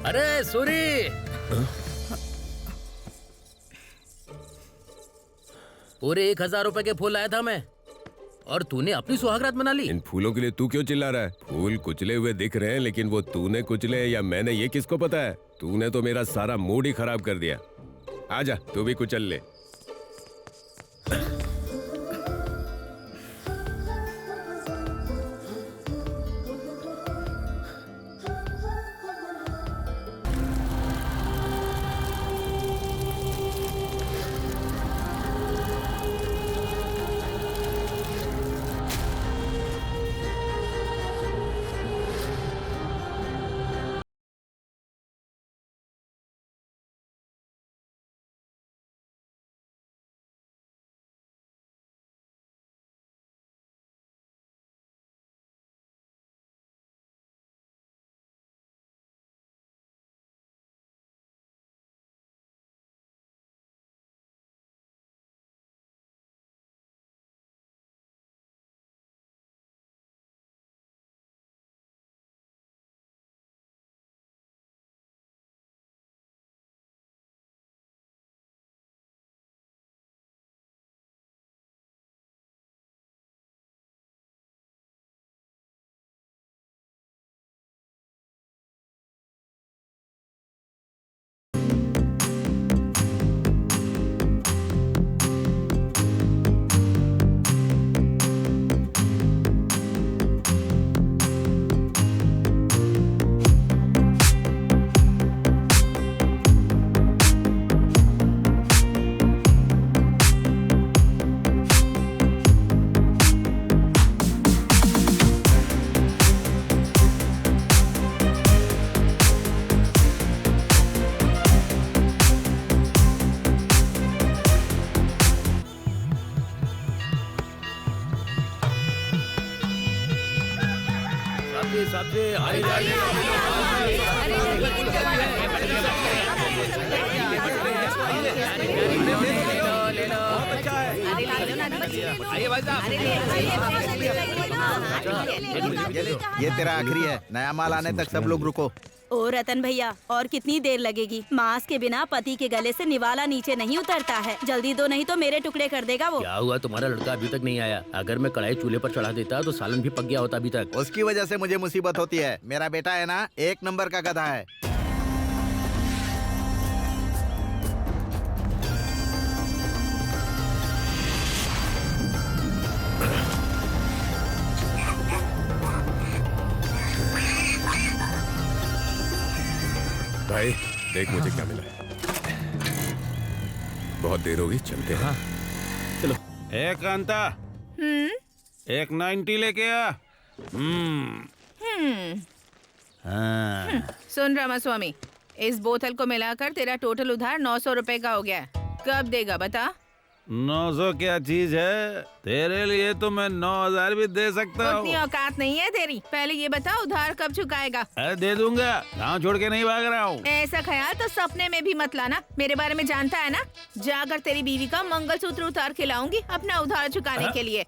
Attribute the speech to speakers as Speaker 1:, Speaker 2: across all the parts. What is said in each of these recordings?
Speaker 1: अरे सूरी, पूरे 1000 रुपए के फूल लाया था मैं, और तूने अपनी सुहागरात मना ली।
Speaker 2: इन फूलों के लिए तू क्यों चिल्ला रहा है? फूल कुचले हुए दिख रहे हैं, लेकिन वो तूने कुचले या मैंने, ये किसको पता है? तूने तो मेरा सारा मूड ही खराब कर दिया। आजा, तू भी कुचल ले।
Speaker 3: ये तेरा आखिरी है, नया माल आने तक सब लोग रुको।
Speaker 4: ओ रतन भैया, और कितनी देर लगेगी? मांस के बिना पति के गले से निवाला नीचे नहीं उतरता है। जल्दी दो, नहीं तो मेरे टुकड़े कर देगा वो।
Speaker 1: क्या हुआ, तुम्हारा लड़का अभी तक नहीं आया? अगर मैं कढ़ाई चूल्हे पर चढ़ा देता तो सालन भी पक गया होता अभी तक।
Speaker 3: उसकी वजह से मुझे मुसीबत होती है। मेरा बेटा है ना, 1 नंबर का गधा है।
Speaker 2: भाई देख मुझे क्या मिला है। बहुत देर होगी, चलते हैं।
Speaker 1: चलो।
Speaker 5: एक कांता, एक 90 लेके आ।
Speaker 6: सुन रामास्वामी, इस बोतल को मिलाकर तेरा टोटल उधार 900 रुपए का हो गया है। कब देगा बता?
Speaker 5: 900 क्या चीज है? तेरे लिए तो मैं 9000 भी दे सकता हूँ।
Speaker 6: उतनी औकात नहीं है तेरी। पहले ये बता, उधार कब चुकाएगा?
Speaker 5: अरे दे दूंगा, गाँव छोड़ के नहीं भाग रहा हूँ।
Speaker 6: ऐसा ख्याल तो सपने में भी मत लाना। मेरे बारे में जानता है ना? जाकर तेरी बीवी का मंगलसूत्र उतार के लाऊंगी अपना उधार चुकाने के लिए।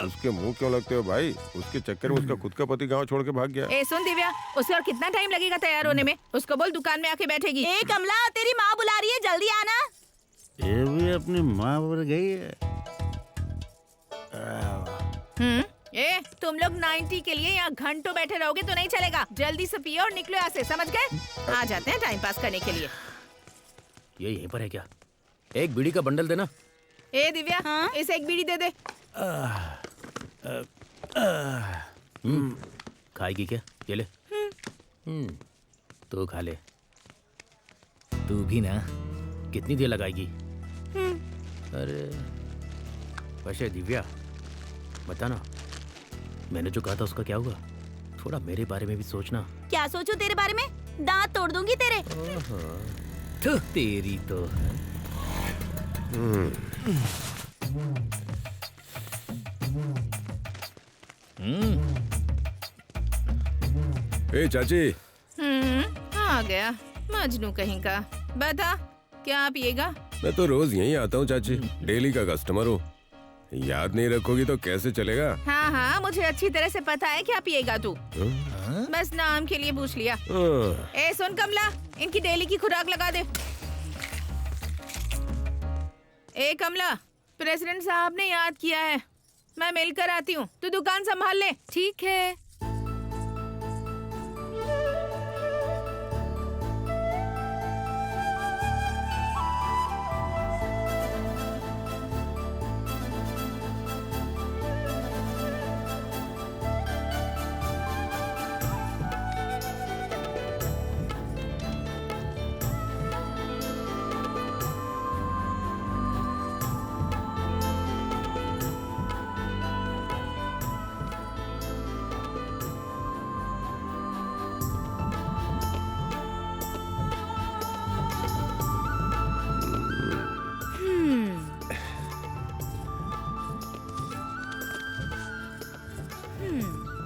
Speaker 2: उसके मुंह क्यों लगते हो भाई? उसके चक्कर में उसका खुद का पति गांव छोड़ के भाग गया।
Speaker 6: ए सुन दिव्या, उसके और कितना टाइम लगेगा तैयार होने में? उसको बोल दुकान में आके बैठेगी।
Speaker 4: ए कमला, तेरी माँ बुला रही है, जल्दी आना।
Speaker 5: ये भी अपनी माँ पर गई है।
Speaker 6: ए तुम लोग 90 के लिए यहाँ घंटों बैठे रहोगे तो नहीं चलेगा। जल्दी से पियो और निकलो यहाँ से, समझ गए? आ जाते हैं टाइम पास करने के लिए।
Speaker 1: ये यहीं पर है क्या? एक बीड़ी का बंडल देना।
Speaker 6: ए दिव्या, हाँ? इसे एक बीड़ी दे दे।
Speaker 1: खाएगी क्या? ये ले। तो खा ले। तू भी ना। कितनी देर लगाएगी? अरे वैसे दिव्या बता ना, मैंने जो कहा था उसका क्या हुआ? थोड़ा मेरे बारे में भी सोचना।
Speaker 4: क्या सोचूं तेरे बारे में? दांत तोड़ दूंगी तेरे।
Speaker 1: तो तेरी तो
Speaker 2: ए चाची।
Speaker 6: आ गया मजनू कहीं का। बता क्या पिएगा?
Speaker 2: मैं तो रोज यहीं आता हूँ चाची, डेली का कस्टमर हूँ। याद नहीं रखोगी तो कैसे चलेगा?
Speaker 6: हाँ हाँ, मुझे अच्छी तरह से पता है क्या पिएगा तू। बस नाम के लिए पूछ लिया।
Speaker 2: ओह,
Speaker 6: ए सुन कमला, इनकी डेली की खुराक लगा दे। ए कमला, प्रेसिडेंट साहब ने याद किया है, मैं मिलकर आती हूँ, तू दुकान संभाल ले।
Speaker 7: ठीक है।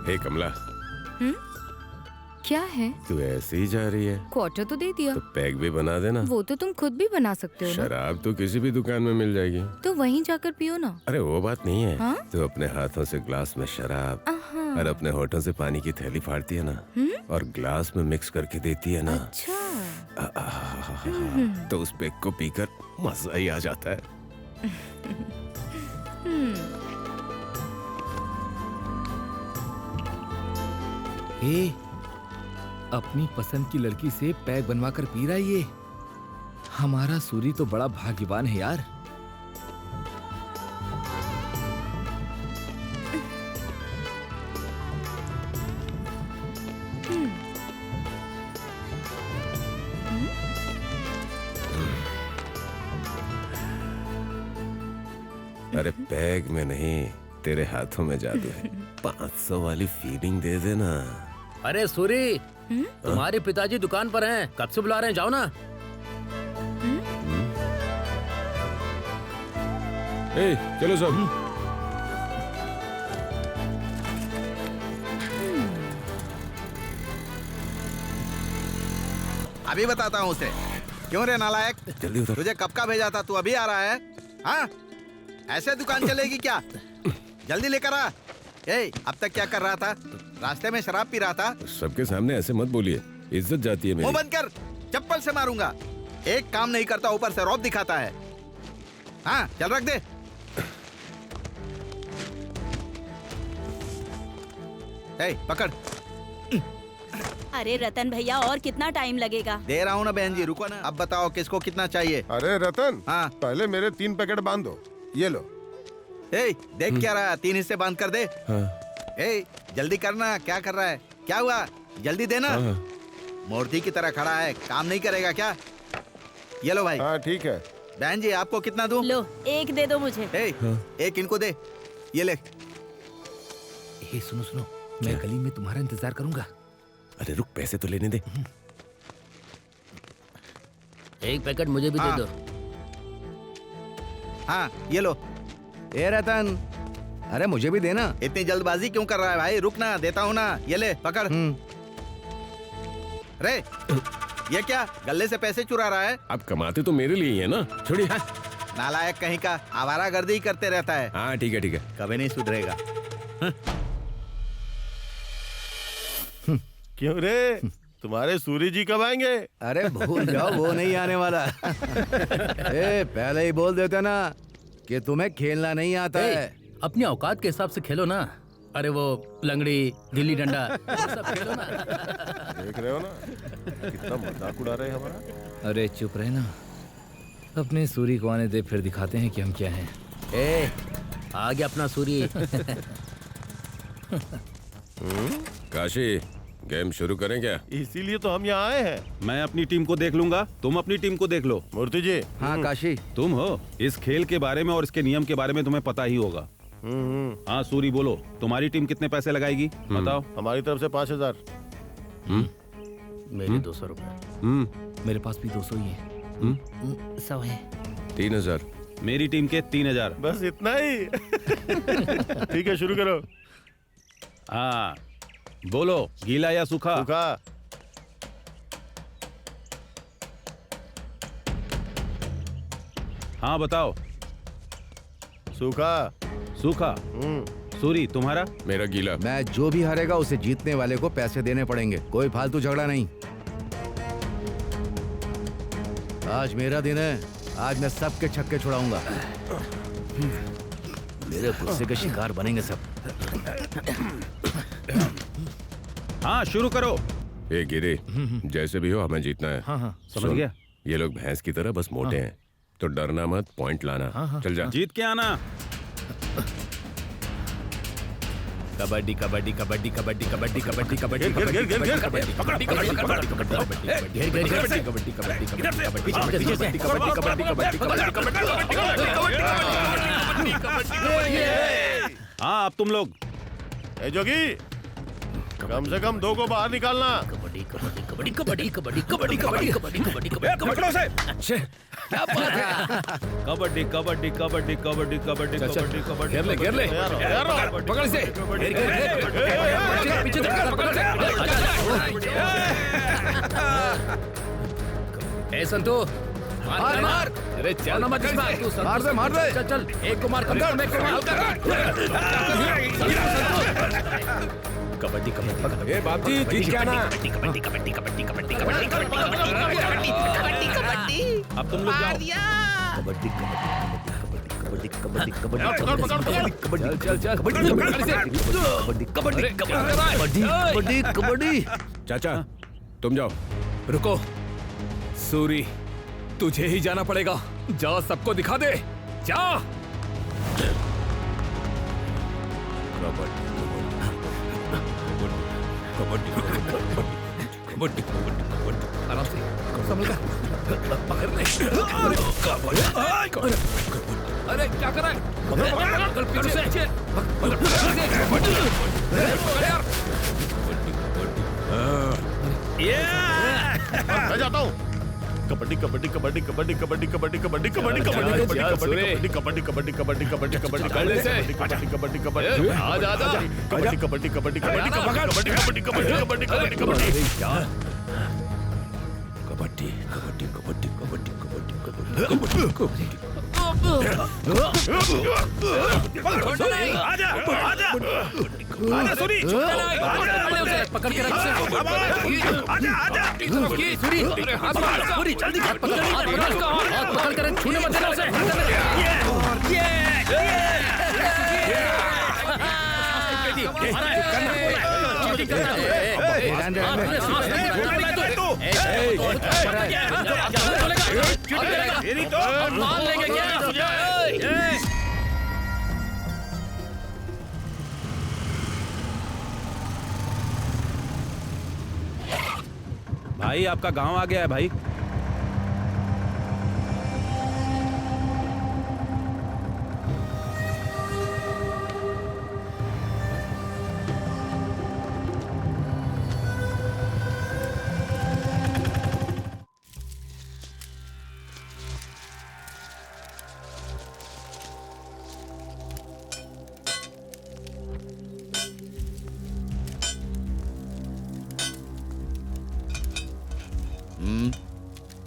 Speaker 2: हे कमला,
Speaker 7: क्या है?
Speaker 2: तू ऐसे ही जा रही है
Speaker 7: क्वार्टर तो दे दिया।
Speaker 2: तो पैक भी बना देना।
Speaker 7: वो तो तुम खुद भी बना सकते हो ना।
Speaker 2: शराब तो किसी भी दुकान में मिल जाएगी।
Speaker 7: तो वहीं जाकर पियो ना।
Speaker 2: अरे वो बात नहीं है।
Speaker 7: हाँ?
Speaker 2: तू अपने हाथों से ग्लास में शराब और अपने होठों से पानी की थैली फाड़ती है ना, और ग्लास में मिक्स करके देती है ना,
Speaker 7: अच्छा।
Speaker 2: तो उस पैक को पीकर मजा ही आ जाता है।
Speaker 8: ए, अपनी पसंद की लड़की से पैक बनवा कर पी रहा है ये। हमारा सूरी तो बड़ा भाग्यवान है यार।
Speaker 2: अरे पैग में नहीं, तेरे हाथों में जादू है। 500 वाली फीलिंग दे देना।
Speaker 1: अरे सूरी, तुम्हारे पिताजी दुकान पर हैं, कब से बुला रहे हैं, जाओ ना।
Speaker 2: ए, चलो सब।
Speaker 3: अभी बताता हूँ उसे। क्यों रे नालायक,
Speaker 2: जल्दी उतर।
Speaker 3: तुझे कब का भेजा था, तू अभी आ रहा है? हाँ, ऐसे दुकान चलेगी क्या? जल्दी लेकर आ। ए, अब तक क्या कर रहा था? रास्ते में शराब पी रहा था?
Speaker 2: सबके सामने ऐसे मत बोलिए, इज्जत जाती है
Speaker 3: मुंह
Speaker 2: मेरी।
Speaker 3: बंद कर, चप्पल से मारूंगा। एक काम नहीं करता, ऊपर से रौब दिखाता है। हाँ, चल रख दे। ए, पकड़।
Speaker 4: अरे रतन भैया, और कितना टाइम लगेगा?
Speaker 3: दे रहा हूँ ना बहन जी, रुको ना। अब बताओ किसको कितना चाहिए?
Speaker 9: अरे रतन,
Speaker 3: हाँ।
Speaker 9: पहले मेरे 3 पैकेट बांध दो। ये लो।
Speaker 3: ए, देख क्या रहा है? 3 हिस्से बांध कर दे।
Speaker 2: हाँ।
Speaker 3: ए, जल्दी करना। क्या कर रहा है? क्या हुआ? जल्दी देना।
Speaker 2: हाँ।
Speaker 3: मूर्ति की तरह खड़ा है, काम नहीं करेगा क्या? ये लो भाई।
Speaker 9: हाँ ठीक है।
Speaker 3: बहन जी, आपको कितना दूं?
Speaker 4: लो, एक दे दो मुझे।
Speaker 3: ए, एक इनको दे। ये ले।
Speaker 8: ए, सुनो सुनो, मैं गली में तुम्हारा इंतजार करूंगा।
Speaker 2: अरे रुक, पैसे तो लेने दे।
Speaker 1: एक पैकेट मुझे भी दे
Speaker 3: हाँ।
Speaker 1: दो।
Speaker 3: हाँ, ये लो।
Speaker 8: ए रतन, अरे मुझे भी देना।
Speaker 3: इतनी जल्दबाजी क्यों कर रहा है भाई? रुक ना, देता हूँ ना। ये ले, पकड़। रे, ये क्या गले से पैसे चुरा रहा है?
Speaker 2: अब कमाते तो मेरे लिए ही है ना, छोड़िए।
Speaker 3: नालायक कहीं का, आवारागर्दी ही करते रहता है।
Speaker 2: हाँ ठीक है ठीक है।
Speaker 3: कभी नहीं सुधरेगा।
Speaker 9: क्यों रे, तुम्हारे सूरी जी कब आएंगे?
Speaker 8: अरे भूल जाओ, वो नहीं आने वाला। ए, पहले ही बोल देते ना कि तुम्हें खेलना नहीं आता है।
Speaker 1: अपनी औकात के हिसाब से खेलो ना। अरे वो लंगड़ी, गिल्ली डंडा, वो सब खेलो ना।
Speaker 9: देख रहे हो ना कितना मजाक उड़ा रहे हैं हमारा।
Speaker 8: अरे चुप रहे ना, अपने सूरी को आने दे, फिर दिखाते हैं कि हम क्या हैं।
Speaker 1: ए, आ गया अपना सूरी।
Speaker 2: काशी, गेम शुरू करें क्या?
Speaker 9: इसीलिए तो हम यहाँ आए हैं।
Speaker 5: मैं अपनी टीम को देख लूंगा, तुम अपनी टीम को देख लो।
Speaker 9: मूर्ति जी।
Speaker 8: हाँ काशी,
Speaker 5: तुम हो, इस खेल के बारे में और इसके नियम के बारे में तुम्हें पता ही होगा। हाँ सूरी, बोलो, तुम्हारी टीम कितने पैसे लगाएगी, बताओ।
Speaker 9: हमारी तरफ से 5000।
Speaker 1: मेरे 200 रुपए।
Speaker 8: मेरे पास भी 200 ही है।
Speaker 1: 100 है।
Speaker 2: 3000।
Speaker 5: मेरी टीम के 3000।
Speaker 9: बस इतना ही। ठीक है, शुरू करो।
Speaker 5: हाँ बोलो, गीला या सूखा?
Speaker 9: सूखा।
Speaker 5: हाँ बताओ।
Speaker 9: सूखा।
Speaker 5: सूखा। सूरी तुम्हारा?
Speaker 2: मेरा गीला।
Speaker 10: मैच जो भी हारेगा उसे जीतने वाले को पैसे देने पड़ेंगे, कोई फालतू झगड़ा नहीं। आज मेरा दिन है, आज मैं सबके छक्के छुड़ाऊंगा।
Speaker 1: मेरे गुस्से के शिकार बनेंगे सब।
Speaker 5: हाँ शुरू करो।
Speaker 2: ए गिरे, जैसे भी हो हमें जीतना है।
Speaker 1: हाँ हाँ
Speaker 5: समझ गया।
Speaker 2: ये लोग भैंस की तरह बस मोटे हैं, तो डरना मत, पॉइंट लाना। चल जा।
Speaker 5: जीत के आना।
Speaker 1: कबड्डी कबड्डी कबड्डी कबड्डी कबड्डी कबड्डी कबड्डी कबड्डी कबड्डी कबड्डी
Speaker 5: हाँ अब तुम लोग।
Speaker 9: ए जोगी, कम से कम 2 को बाहर निकालना।
Speaker 1: कबड्डी कबड्डी कबड्डी कबड्डी कबड्डी कबड्डी कबड्डी कबड्डी कबड्डी
Speaker 5: पकड़ो उसे।
Speaker 1: क्या बात है।
Speaker 5: कबड्डी कबड्डी कबड्डी कबड्डी कबड्डी कबड्डी कबड्डी।
Speaker 1: घेर ले पकड़ से। पीछे ए संतू मार मार। अरे चल मत मार दे चल चल। एक को मार एक को मार। कबड्डी कबड्डी
Speaker 2: ए बापजी, जीत के आना।
Speaker 1: कबड्डी कबड्डी कबड्डी कबड्डी कबड्डी कबड्डी कबड्डी
Speaker 6: कबड्डी।
Speaker 5: अब तुम लोग जाओ।
Speaker 1: कबड्डी कबड्डी कबड्डी कबड्डी कबड्डी चल चल कबड्डी कबड्डी कबड्डी कबड्डी कबड्डी।
Speaker 2: चाचा तुम जाओ।
Speaker 8: रुको सूरी, तुझे ही जाना पड़ेगा। जा सबको दिखा दे, जा।
Speaker 2: कबड्डी
Speaker 8: आराम से संभल कर पकड़ ले। अरे क्या कर रहा है? पीछे से
Speaker 9: मैं जाता हूँ। कबड्डी कबड्डी कबड्डी कबड्डी कबड्डी कबड्डी कबड्डी कबड्डी कबड्डी कबड्डी कबड्डी कबड्डी कबड्डी कबड्डी कबड्डी कबड्डी कबड्डी कबड्डी
Speaker 8: आजा आजा
Speaker 9: कबड्डी कबड्डी कबड्डी कबड्डी कबड्डी कबड्डी कबड्डी कबड्डी कबड्डी कबड्डी
Speaker 2: कबड्डी कबड्डी कबड्डी कबड्डी कबड्डी कबड्डी
Speaker 5: आजा आजा आजा सूरी।
Speaker 8: पकड़ के रख।
Speaker 5: आजा आजा
Speaker 8: सूरी सूरी जल्दी हाथ पकड़ कर छूने मत देना उसे।
Speaker 5: भाई आपका गांव आ गया है भाई।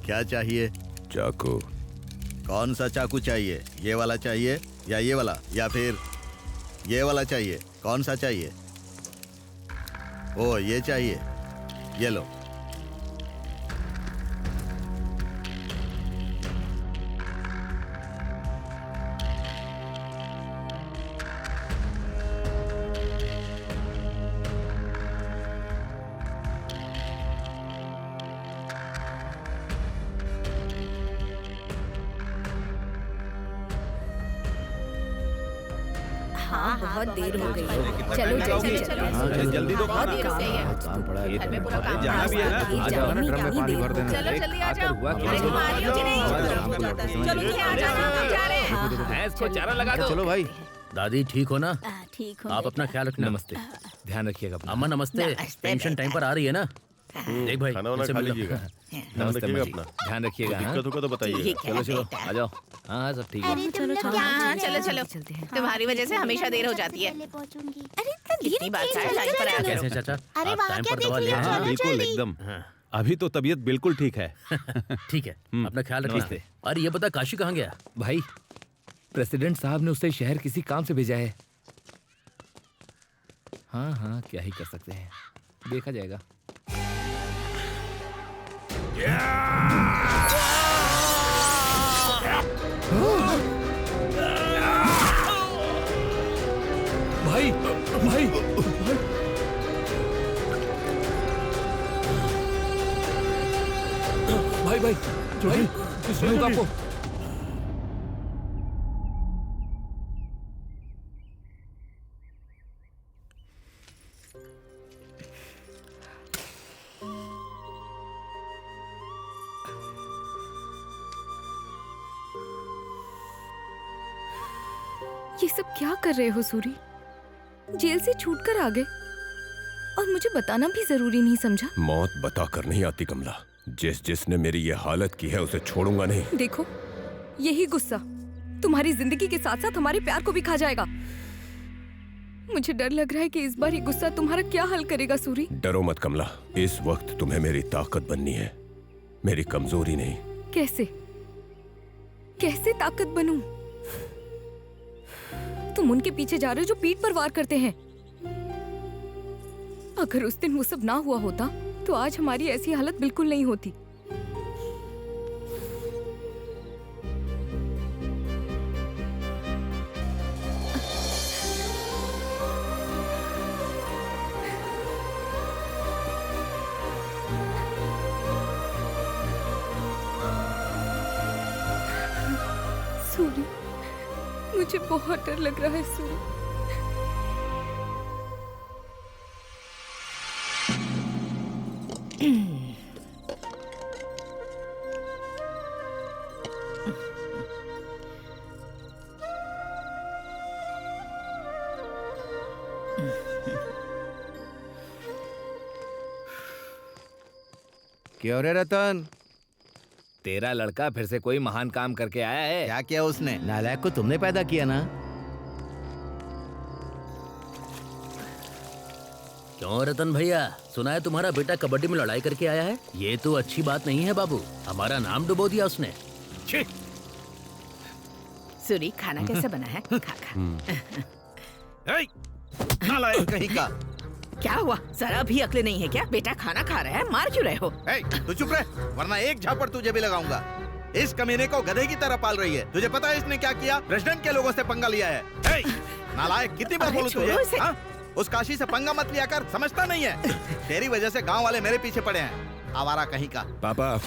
Speaker 3: क्या चाहिए?
Speaker 2: चाकू।
Speaker 3: कौन सा चाकू चाहिए? ये वाला चाहिए या ये वाला या फिर ये वाला चाहिए? कौन सा चाहिए? ओ ये चाहिए, ये लो।
Speaker 7: हाँ बहुत देर हो गई है। चलो जल्दी चलो।
Speaker 5: जल्दी दो।
Speaker 6: बहुत देर हो गई है।
Speaker 10: काम पड़ा है।
Speaker 6: घर में पूरा काम
Speaker 5: जाना भी है ना।
Speaker 7: आ
Speaker 10: जाओ ना, ड्रम में पानी भर देना।
Speaker 6: चलो जल्दी आ जाओ।
Speaker 8: हुआ क्या?
Speaker 6: अरे तुम्हारी हो नहीं। चलो ये आ जाओ, हम जा रहे हैं।
Speaker 8: भैंस को चारा लगा दो।
Speaker 10: चलो भाई।
Speaker 1: दादी ठीक हो ना?
Speaker 4: ठीक हो।
Speaker 1: आप अपना ख्याल रखना।
Speaker 8: नमस्ते, ध्यान रखिएगा अपना।
Speaker 1: अम्मा नमस्ते। पेंशन टाइम पर आ रही है ना? देख भाई
Speaker 9: खाना वाना
Speaker 1: इनसे
Speaker 9: खा
Speaker 1: मिल लो।
Speaker 9: लीजिएगा।
Speaker 8: नमस्ते
Speaker 9: रखिएगा
Speaker 8: अम्मा जी।
Speaker 9: अपना।
Speaker 8: ध्यान रखिएगा। हाँ?
Speaker 9: दिक्कत होगा तो बताइए।
Speaker 8: चलो चलो आ जाओ। हाँ सब ठीक है।
Speaker 6: हाँ चलो चलो, तुम्हारी वजह से हमेशा देर हो जाती है। कितनी बात है लाइन पर आ
Speaker 1: कैसे
Speaker 6: गए।
Speaker 1: चाचा?
Speaker 11: अरे
Speaker 1: आप
Speaker 11: वहाँ
Speaker 1: टाइम
Speaker 11: क्या
Speaker 1: पर
Speaker 11: देख
Speaker 1: दवा ले
Speaker 11: लिया?
Speaker 1: आए?
Speaker 5: हाँ
Speaker 11: चलो
Speaker 5: बिल्कुल
Speaker 11: जल्दी।
Speaker 5: एकदम।
Speaker 1: हाँ,
Speaker 5: अभी तो तबीयत बिल्कुल ठीक है।
Speaker 1: ठीक है, अपना ख्याल रखिए।
Speaker 8: नमस्ते।
Speaker 1: अरे ये बता काशी कहाँ गया?
Speaker 8: भाई प्रेसिडेंट साहब ने उसे शहर किसी काम से भेजा है। हाँ हाँ, क्या ही कर सकते हैं, देखा जाएगा। भाई भाई भाई भाई भाई इसमें आपको
Speaker 7: ये सब क्या कर रहे हो सूरी? जेल से छूटकर आ गए और मुझे बताना भी जरूरी नहीं समझा?
Speaker 2: मौत बता कर नहीं आती कमला। जिसने मेरी ये हालत की है उसे छोड़ूंगा नहीं।
Speaker 7: देखो, यही गुस्सा तुम्हारी जिंदगी के साथ साथ हमारे प्यार को भी खा जाएगा। मुझे डर लग रहा है कि इस बार ये गुस्सा तुम्हारा क्या हल करेगा सूरी।
Speaker 2: डरो मत कमला, इस वक्त तुम्हें मेरी ताकत बननी है, मेरी कमजोरी नहीं।
Speaker 7: कैसे कैसे ताकत बनूं? तुम उनके पीछे जा रहे हो जो पीठ पर वार करते हैं। अगर उस दिन वो सब ना हुआ होता तो आज हमारी ऐसी हालत बिल्कुल नहीं होती। सूरी, मुझे बहुत डर लग रहा है सूरी।
Speaker 10: क्या हो रहा है रतन?
Speaker 8: तेरा लड़का फिर से कोई महान काम करके आया है।
Speaker 3: क्या किया उसने?
Speaker 10: नालायक को तुमने पैदा किया ना।
Speaker 1: क्यों रतन भैया, सुना है तुम्हारा बेटा कबड्डी में लड़ाई करके आया है? ये तो अच्छी बात नहीं है बाबू, हमारा नाम डुबो दिया उसने। छी!
Speaker 6: सूरी, खाना कैसा बना है? खा खा।
Speaker 3: नालायक कहीं का।
Speaker 6: क्या हुआ, जरा भी अक्ल नहीं है क्या? बेटा खाना खा रहा है, मार क्यों रहे हो?
Speaker 3: तू चुप रह, वरना एक झापड़ तुझे भी लगाऊंगा। इस कमीने को गधे की तरह पाल रही है। तुझे पता है इसने क्या किया? प्रेसिडेंट के लोगों से पंगा लिया है। नालायक, कितनी बार बोलूं तुझे? हाँ? उस काशी से पंगा मत लिया कर, समझता नहीं है? तेरी वजह से गांव वाले मेरे पीछे पड़े हैं, आवारा कहीं का।
Speaker 2: पापा,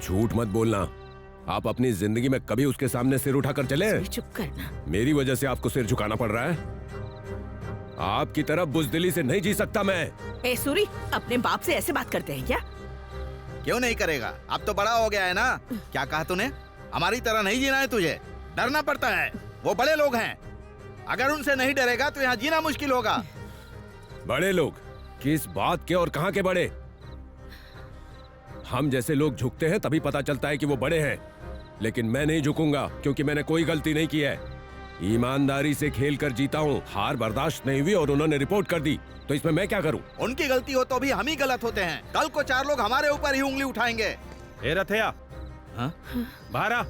Speaker 2: झूठ मत बोलना। आप अपनी जिंदगी में कभी उसके सामने सिर उठाकर चले?
Speaker 6: चुप करना।
Speaker 2: मेरी वजह से आपको सिर झुकाना पड़ रहा है? आपकी तरह बुजदिली से नहीं जी सकता मैं।
Speaker 6: ए सूरी, अपने बाप से ऐसे बात करते हैं क्या?
Speaker 3: क्यों नहीं करेगा? अब तो बड़ा हो गया है ना। क्या कहा तूने? हमारी तरह नहीं जीना है तुझे, डरना पड़ता है। वो बड़े लोग हैं, अगर उनसे नहीं डरेगा तो यहाँ जीना मुश्किल होगा।
Speaker 2: बड़े लोग? किस बात के और कहाँ के बड़े? हम जैसे लोग झुकते हैं तभी पता चलता है कि वो बड़े हैं, लेकिन मैं नहीं झुकूंगा क्योंकि मैंने कोई गलती नहीं की है। ईमानदारी से खेल कर जीता हूँ। हार बर्दाश्त नहीं हुई और उन्होंने रिपोर्ट कर दी, तो इसमें मैं क्या करूँ?
Speaker 3: उनकी गलती हो तो भी हम ही गलत होते हैं। कल को 4 लोग हमारे ऊपर ही उंगली उठाएंगे।
Speaker 5: ए रथया,
Speaker 3: हाँ?
Speaker 5: बाहर आ।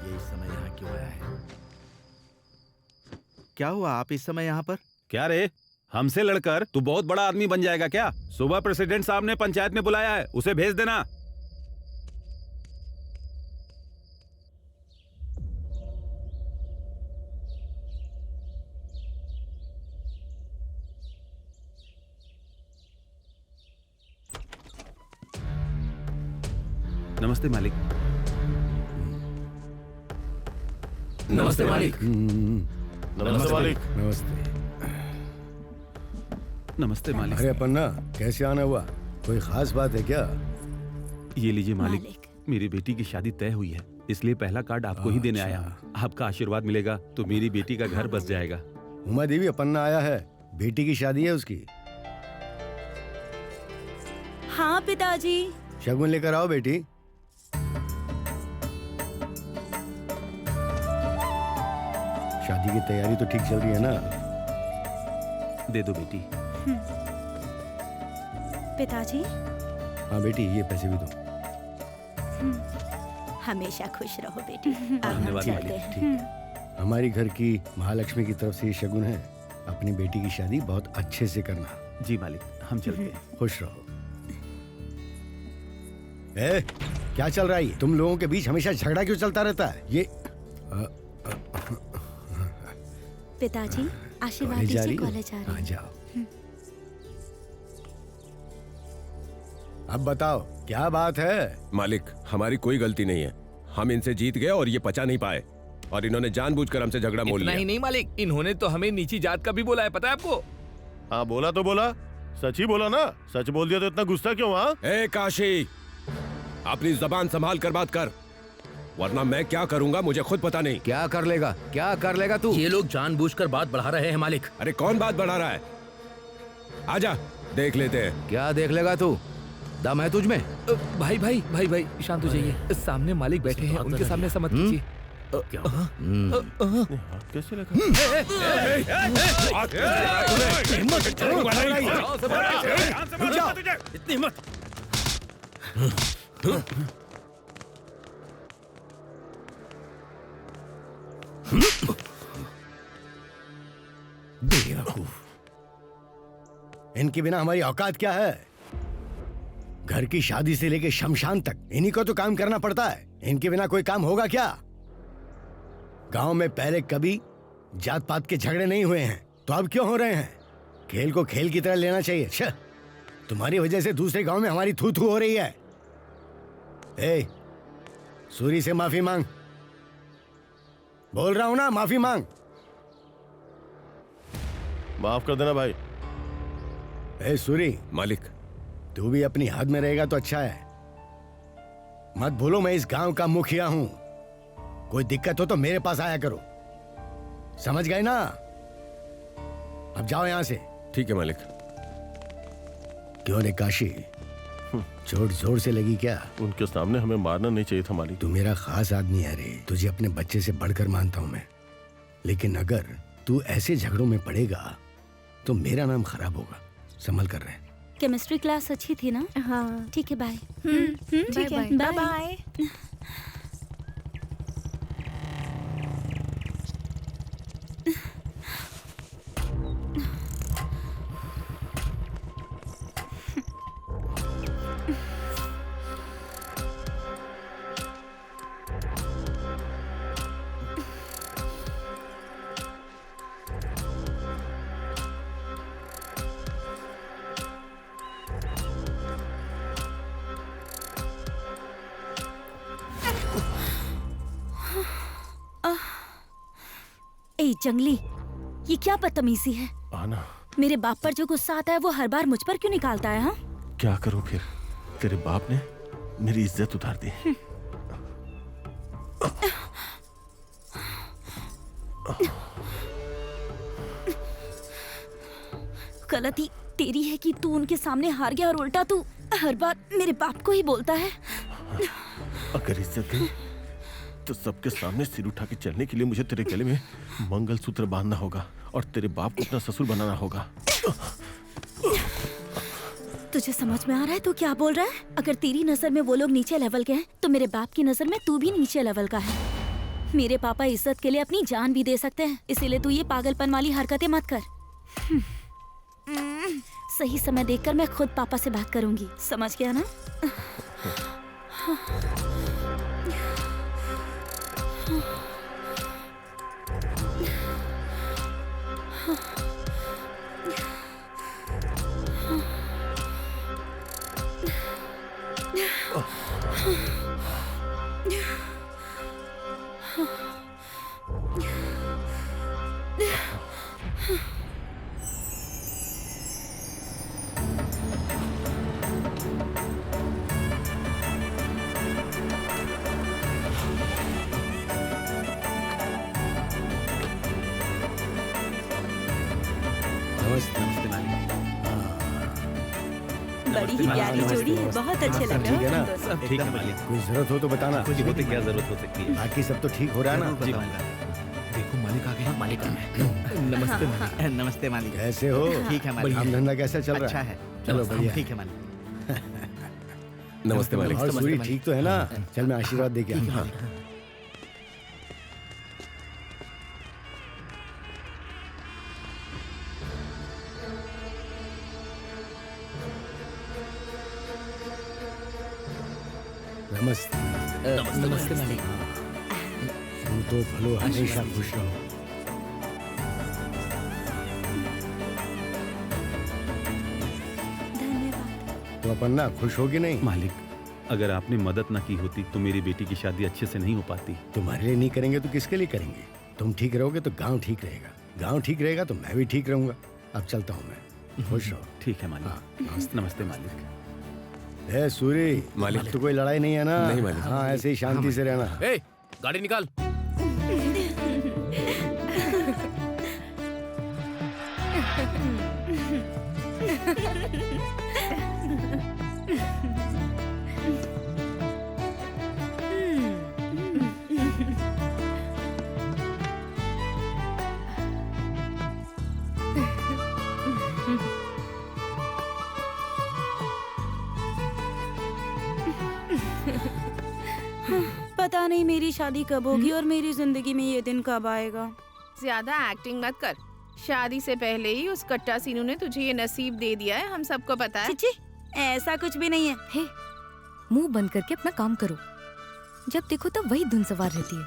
Speaker 3: ये इस समय यहाँ क्यों आया है? क्या हुआ, आप इस समय यहाँ पर?
Speaker 5: क्या रे, हमसे लड़कर तू बहुत बड़ा आदमी बन जाएगा क्या? सुबह प्रेसिडेंट साहब ने पंचायत में बुलाया है, उसे भेज देना। नमस्ते मालिक।
Speaker 1: नमस्ते मालिक।
Speaker 9: नमस्ते मालिक।
Speaker 11: नमस्ते।
Speaker 5: नमस्ते मालिक।
Speaker 11: अरे पन्ना, कैसे आना हुआ? कोई खास बात है क्या?
Speaker 5: ये लीजिए मालिक, मेरी बेटी की शादी तय हुई है, इसलिए पहला कार्ड आपको ही देने आया हूँ। आपका आशीर्वाद मिलेगा तो मेरी बेटी का घर बस जाएगा।
Speaker 11: उमा देवी, अपन्ना आया है, बेटी की शादी है उसकी।
Speaker 4: हाँ पिताजी।
Speaker 11: शगुन लेकर आओ बेटी। शादी की तैयारी तो ठीक चल रही है ना?
Speaker 5: दे दो बेटी।
Speaker 4: पिताजी।
Speaker 11: हाँ बेटी, ये पैसे भी दो।
Speaker 4: हमेशा खुश रहो बेटी। अब हम
Speaker 5: धन्यवाद
Speaker 4: चलते
Speaker 5: मालिक।
Speaker 4: हैं।
Speaker 11: ठीक है। हमारी घर की महालक्ष्मी की तरफ से ये शगुन है, अपनी बेटी की शादी बहुत अच्छे से करना।
Speaker 5: जी मालिक, हम चलते हैं।
Speaker 11: खुश रहो। ए, क्या चल रहा है? तुम लोगों के बीच हमेशा झगड़ा क्यों चलता रहता है? ये
Speaker 4: पिताजी आशीर्वाद
Speaker 11: कॉलेज जा
Speaker 4: दीजिए,
Speaker 11: रही हो?
Speaker 4: कॉलेज जा रही
Speaker 11: हाँ,
Speaker 4: हूँ।
Speaker 11: जाओ। अब बताओ क्या बात है?
Speaker 2: मालिक, हमारी कोई गलती नहीं है। हम इनसे जीत गए और ये पचा नहीं पाए, और इन्होंने जानबूझकर हमसे झगड़ा मोल
Speaker 8: इतना
Speaker 2: लिया।
Speaker 8: ही नहीं मालिक, इन्होंने तो हमें नीची जात का भी बोला है, पता है आपको?
Speaker 9: हाँ बोला तो बोला, सच ही बोला ना। सच बोल दिया तो इतना गुस्सा क्यों? हाँ
Speaker 2: ए काशी, अपनी जबान संभाल कर बात कर, वरना मैं क्या करूंगा मुझे खुद पता नहीं।
Speaker 10: क्या कर लेगा? क्या कर लेगा तू?
Speaker 1: ये लोग जानबूझकर बात बढ़ा रहे हैं मालिक।
Speaker 2: अरे कौन बात बढ़ा रहा है? आजा देख लेते हैं।
Speaker 10: क्या देख लेगा तू? दम है तुझ में?
Speaker 8: भाई भाई भाई भाई शांत हो जाइए। सामने मालिक बैठे हैं, उनके सामने ऐसा मत कीजिए।
Speaker 9: कैसे लगा?
Speaker 1: इतनी हिम्मत!
Speaker 11: बेवकूफ, इनके बिना हमारी औकात क्या है? घर की शादी से लेके शमशान तक इन्हीं को तो काम करना पड़ता है। इनके बिना कोई काम होगा क्या? गांव में पहले कभी जात पात के झगड़े नहीं हुए हैं, तो अब क्यों हो रहे हैं? खेल को खेल की तरह लेना चाहिए। छह, तुम्हारी वजह से दूसरे गांव में हमारी थू थू हो रही है। ए, सूरी से माफी मांग। बोल रहा हूं ना, माफी मांग।
Speaker 9: माफ कर देना भाई।
Speaker 11: ए सूरी,
Speaker 2: मालिक,
Speaker 11: तू भी अपनी हद में रहेगा तो अच्छा है। मत भूलो मैं इस गांव का मुखिया हूं। कोई दिक्कत हो तो मेरे पास आया करो, समझ गए ना? अब जाओ यहां से।
Speaker 2: ठीक है मालिक।
Speaker 11: क्यों रे काशी, चोट जोर से लगी क्या?
Speaker 9: उनके सामने हमें मारना नहीं चाहिए था मालिक।
Speaker 11: तू मेरा खास आदमी है रे, तुझे अपने बच्चे से बढ़कर मानता हूं मैं। लेकिन अगर तू ऐसे झगड़ों में पड़ेगा तो मेरा नाम खराब होगा। संभल कर रहे।
Speaker 4: केमिस्ट्री क्लास अच्छी थी ना?
Speaker 6: हाँ
Speaker 4: ठीक है, बाय।
Speaker 6: ठीक है, बाय बाय।
Speaker 4: ए जंगली, ये क्या बदतमीजी है?
Speaker 9: आना।
Speaker 4: मेरे बाप पर जो गुस्सा आता है वो हर बार मुझ पर क्यों निकालता है? हाँ,
Speaker 9: क्या करूं फिर? तेरे बाप ने मेरी इज्जत उतार दी।
Speaker 4: गलती तेरी है कि तू उनके सामने हार गया और उल्टा तू हर बार मेरे बाप को ही बोलता है।
Speaker 9: अगर इज्जत गई तो सबके सामने सिर उठा के चलने के लिए मुझे तेरे गले में मंगलसूत्र बांधना होगा और तेरे बाप को अपना ससुर बनाना होगा।
Speaker 4: तुझे समझ में आ रहा है तू क्या बोल रहा है? अगर तेरी नजर में वो लोग नीचे लेवल के हैं तो मेरे बाप की नजर में तू भी नीचे लेवल का है। मेरे पापा इज्जत के लिए अपनी जान भी दे सकते हैं, इसीलिए तू ये पागलपन वाली हरकतें मत कर। सही समय देखकर मैं खुद पापा से बात करूंगी, समझ गया ना?
Speaker 5: नमस्ते मालिक।
Speaker 4: बड़ी ही प्यारी जोड़ी है, बहुत अच्छे लग
Speaker 11: ठीक है
Speaker 4: रहे
Speaker 11: ना?
Speaker 4: हो।
Speaker 5: सब ठीक है मालिक।
Speaker 11: कोई जरूरत हो तो बताना।
Speaker 5: कुछ हो तो क्या जरूरत हो सकती है?
Speaker 11: बाकी सब तो ठीक हो रहा है ना?
Speaker 5: जी मालिक। देखो मालिक आ गए।
Speaker 1: मालिक आ गए।
Speaker 5: नमस्ते मालिक।
Speaker 12: नमस्ते मालिक।
Speaker 11: कैसे हो?
Speaker 12: ठीक है मालिक।
Speaker 11: काम धंधा कैसा चल रहा
Speaker 12: अच्छा
Speaker 11: है?
Speaker 12: है।
Speaker 11: चलो बढ़िया।
Speaker 12: ठीक है मालिक।
Speaker 2: नमस्ते मालिक।
Speaker 11: और सूरी ठीक तो है ना? चल मैं आशीर्वाद दे के आता हूं। नमस्ते।
Speaker 8: नमस्ते मालिक।
Speaker 11: तुम तो भलो हमेशा खुश रहो। तो अपन्ना खुश होगी नहीं?
Speaker 5: मालिक, अगर आपने मदद ना की होती तो मेरी बेटी की शादी अच्छे से नहीं हो पाती।
Speaker 11: तुम्हारे लिए नहीं करेंगे तो किसके लिए करेंगे? तुम ठीक रहोगे तो गांव ठीक रहेगा, गांव ठीक रहेगा तो मैं भी ठीक रहूंगा। अब चलता हूँ मैं, खुश रहो।
Speaker 5: ठीक है मालिक। नमस्ते मालिक।
Speaker 11: ए सूरी,
Speaker 2: मालिक।
Speaker 11: तो कोई लड़ाई नहीं है ना?
Speaker 2: नहीं मालिक।
Speaker 11: हाँ, ऐसे ही शांति से रहना।
Speaker 1: ए, गाड़ी निकाल।
Speaker 4: पता नहीं मेरी शादी कब होगी और मेरी जिंदगी में ये दिन कब आएगा।
Speaker 6: ज्यादा एक्टिंग मत कर। शादी से पहले ही उस कट्टा सीनू ने तुझे ये नसीब दे दिया है, हम सबको पता है।
Speaker 4: चिची, ऐसा कुछ भी नहीं है।
Speaker 7: हे, मुंह बंद करके अपना काम करो। जब देखो तब वही धुन सवार रहती है।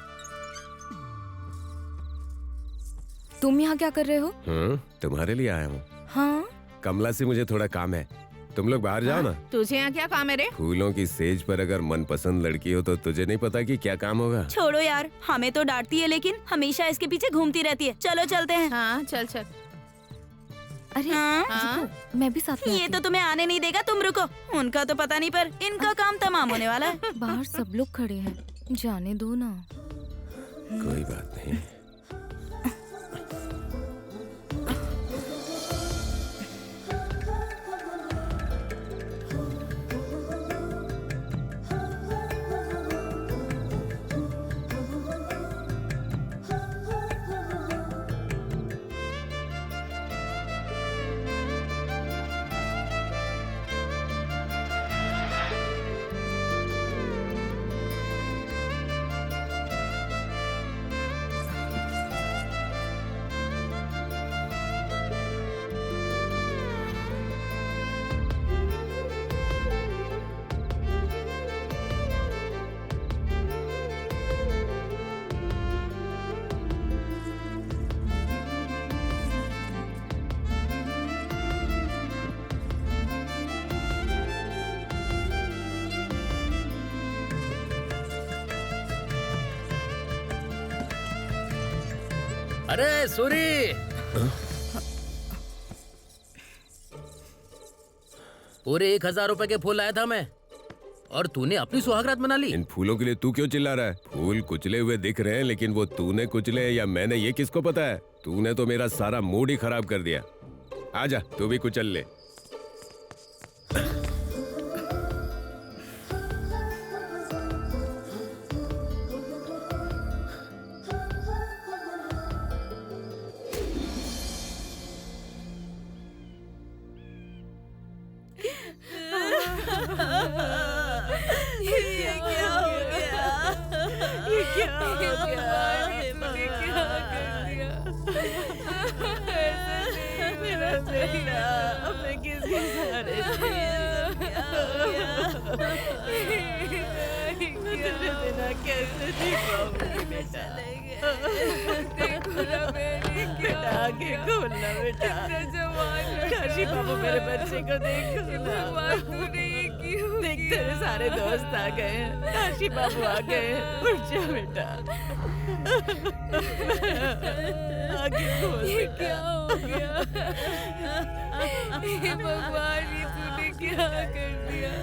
Speaker 7: तुम यहाँ क्या कर रहे हो?
Speaker 2: तुम्हारे लिए आया हूँ।
Speaker 7: हाँ?
Speaker 2: कमला से मुझे थोड़ा काम है, तुम लोग बाहर जाओ ना।
Speaker 6: तुझे यहाँ क्या काम है रे?
Speaker 2: फूलों की सेज पर अगर मनपसंद लड़की हो तो तुझे नहीं पता कि क्या काम होगा?
Speaker 4: छोड़ो यार, हमें तो डांटती है लेकिन हमेशा इसके पीछे घूमती रहती है। चलो चलते हैं।
Speaker 6: हाँ चल चल।
Speaker 7: अरे
Speaker 6: हाँ?
Speaker 7: रुको, मैं भी साथ में
Speaker 4: ये
Speaker 7: आती
Speaker 4: तो तुम्हें आने नहीं देगा, तुम रुको। उनका तो पता नहीं पर इनका काम तमाम होने वाला है।
Speaker 7: हूँ। बाहर सब लोग खड़े हैं, जाने दो ना।
Speaker 2: कोई बात नहीं।
Speaker 1: अरे सूरी, पूरे 1000 रुपए के फूल लाया था मैं, और तूने अपनी सुहागरात मना ली।
Speaker 2: इन फूलों के लिए तू क्यों चिल्ला रहा है? फूल कुचले हुए दिख रहे हैं, लेकिन वो तूने कुचले या मैंने, ये किसको पता है? तूने तो मेरा सारा मूड ही खराब कर दिया। आजा, तू भी कुचल ले।
Speaker 6: काशी बाबू मेरे बच्चे को देख। देख तेरे सारे दोस्त आ गए हैं, काशी बाबू आ गए हैं। उठ जा बेटा, आगे खोल बेटा।
Speaker 7: क्या हो गया? हे भगवान, ये तूने क्या कर दिया?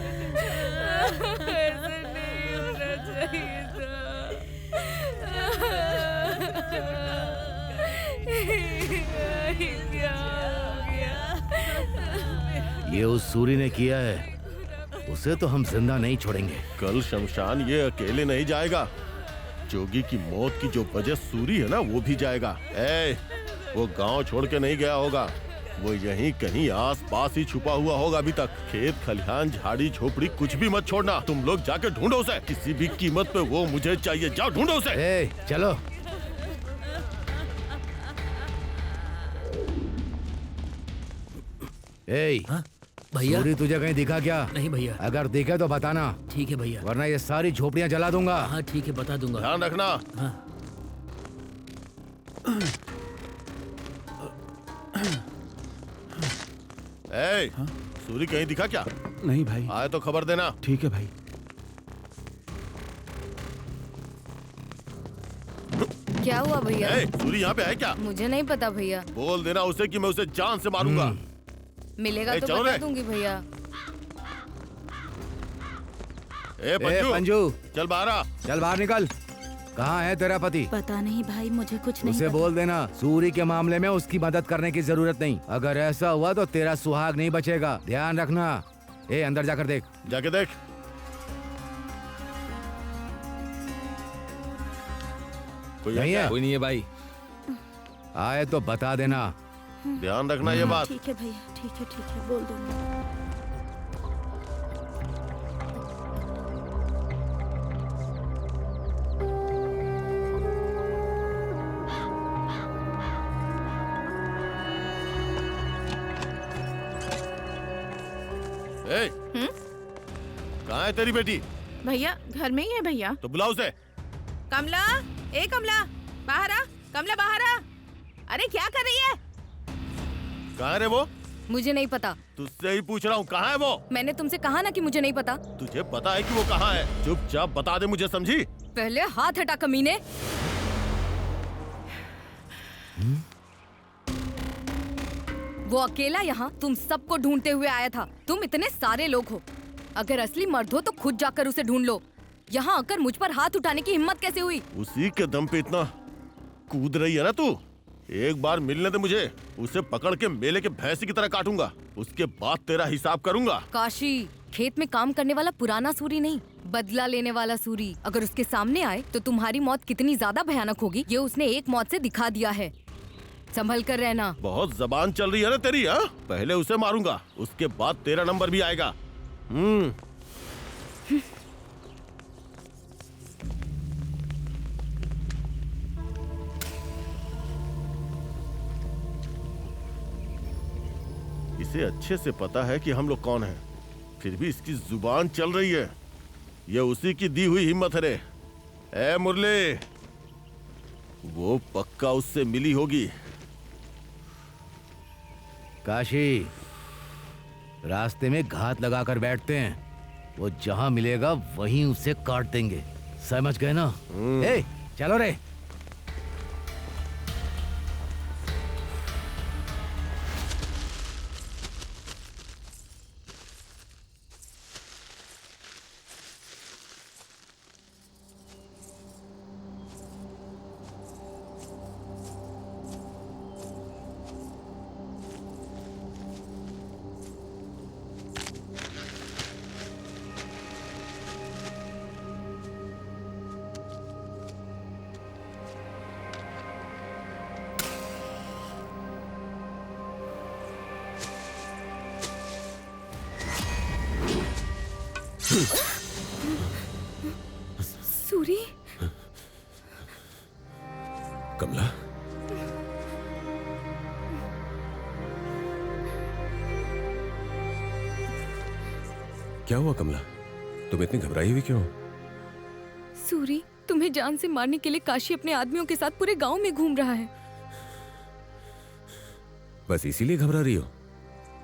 Speaker 7: ऐसा नहीं होना चाहिए था। क्या हो गया?
Speaker 10: ये उस सूरी ने किया है, उसे तो हम जिंदा नहीं छोड़ेंगे।
Speaker 9: कल शमशान ये अकेले नहीं जाएगा। जोगी की मौत की जो वजह सूरी है ना, वो भी जाएगा। वो गांव छोड़ के नहीं गया होगा, वो यहीं कहीं आस पास ही छुपा हुआ होगा अभी तक। खेत खलिहान झाड़ी झोपड़ी कुछ भी मत छोड़ना। तुम लोग जाके ढूंढो उसे, किसी भी कीमत पे वो मुझे चाहिए। जाओ ढूंढो उसे।
Speaker 10: चलो।
Speaker 8: भैया
Speaker 10: सूरी तुझे कहीं दिखा क्या?
Speaker 8: नहीं भैया।
Speaker 10: अगर दिखे तो बताना।
Speaker 8: ठीक है भैया।
Speaker 10: वरना ये सारी झोपड़ियां जला दूंगा।
Speaker 8: हाँ ठीक है, बता दूंगा।
Speaker 9: ध्यान रखना।
Speaker 8: हाँ।
Speaker 9: ए, सूरी कहीं दिखा क्या?
Speaker 5: नहीं भाई।
Speaker 9: आए तो खबर देना।
Speaker 5: ठीक है भाई।
Speaker 7: क्या हुआ भैया?
Speaker 9: ए, सूरी यहाँ पे है क्या?
Speaker 7: मुझे नहीं पता भैया।
Speaker 9: बोल देना उसे कि मैं उसे जान से मारूंगा।
Speaker 7: मिलेगा तो
Speaker 9: चलो
Speaker 7: बता
Speaker 9: रे।
Speaker 7: दूंगी भैया।
Speaker 9: ए पंजू,
Speaker 10: पंजू
Speaker 9: चल बाहर आ।
Speaker 10: चल बाहर निकल। कहाँ है तेरा पति?
Speaker 4: पता नहीं भाई, मुझे कुछ नहीं
Speaker 10: उसे
Speaker 4: पता।
Speaker 10: बोल देना सूरी के मामले में उसकी मदद करने की जरूरत नहीं। अगर ऐसा हुआ तो तेरा सुहाग नहीं बचेगा, ध्यान रखना। ए अंदर जाकर देख।
Speaker 9: जाके देख। कोई
Speaker 10: नहीं है?
Speaker 8: कोई नहीं है भाई।
Speaker 10: आए तो बता देना।
Speaker 9: ध्यान रखना ये बात।
Speaker 4: ठीक है भैया, ठीक है, बोल दूंगा।
Speaker 9: ए, कहाँ है तेरी बेटी?
Speaker 6: भैया घर में ही है भैया।
Speaker 9: तो बुलाओ उसे।
Speaker 6: कमला, ए कमला, बाहर आ। कमला बाहर आ। अरे क्या कर रही है?
Speaker 9: कहाँ है रे वो?
Speaker 7: मुझे नहीं पता।
Speaker 9: तुझसे ही पूछ रहा हूँ, कहाँ है वो?
Speaker 7: मैंने तुमसे कहा ना कि मुझे नहीं पता।
Speaker 9: तुझे पता है कि वो कहाँ है? चुपचाप बता दे मुझे, समझी?
Speaker 7: पहले हाथ हटा कमीने। वो अकेला यहाँ तुम सबको ढूंढते हुए आया था। तुम इतने सारे लोग हो, अगर असली मर्द हो तो खुद जाकर उसे ढूंढ लो। यहाँ आकर मुझ पर हाथ उठाने की हिम्मत कैसे हुई?
Speaker 9: उसी के दम पे इतना कूद रही है ना तू। एक बार मिलने दे मुझे, उसे पकड़ के मेले के भैंसी की तरह काटूंगा। उसके बाद तेरा हिसाब करूंगा।
Speaker 7: काशी, खेत में काम करने वाला पुराना सूरी नहीं, बदला लेने वाला सूरी अगर उसके सामने आए तो तुम्हारी मौत कितनी ज्यादा भयानक होगी ये उसने एक मौत से दिखा दिया है। संभल कर रहना।
Speaker 9: बहुत जबान चल रही है ना तेरी। हाँ, पहले उसे मारूंगा, उसके बाद तेरा नंबर भी आएगा। इसे अच्छे से पता है कि हम लोग कौन हैं, फिर भी इसकी जुबान चल रही है। ये उसी की दी हुई हिम्मत है रे। ए मुरली, वो पक्का उससे मिली होगी।
Speaker 10: काशी, रास्ते में घात लगाकर बैठते हैं, वो जहां मिलेगा वहीं उसे काट देंगे, समझ गए ना? ए, चलो रे।
Speaker 7: सूरी,
Speaker 2: कमला, क्या हुआ कमला? तुम इतनी घबराई हुई क्यों?
Speaker 7: सूरी, तुम्हें जान से मारने के लिए काशी अपने आदमियों के साथ पूरे गांव में घूम रहा है।
Speaker 2: बस इसीलिए घबरा रही हो?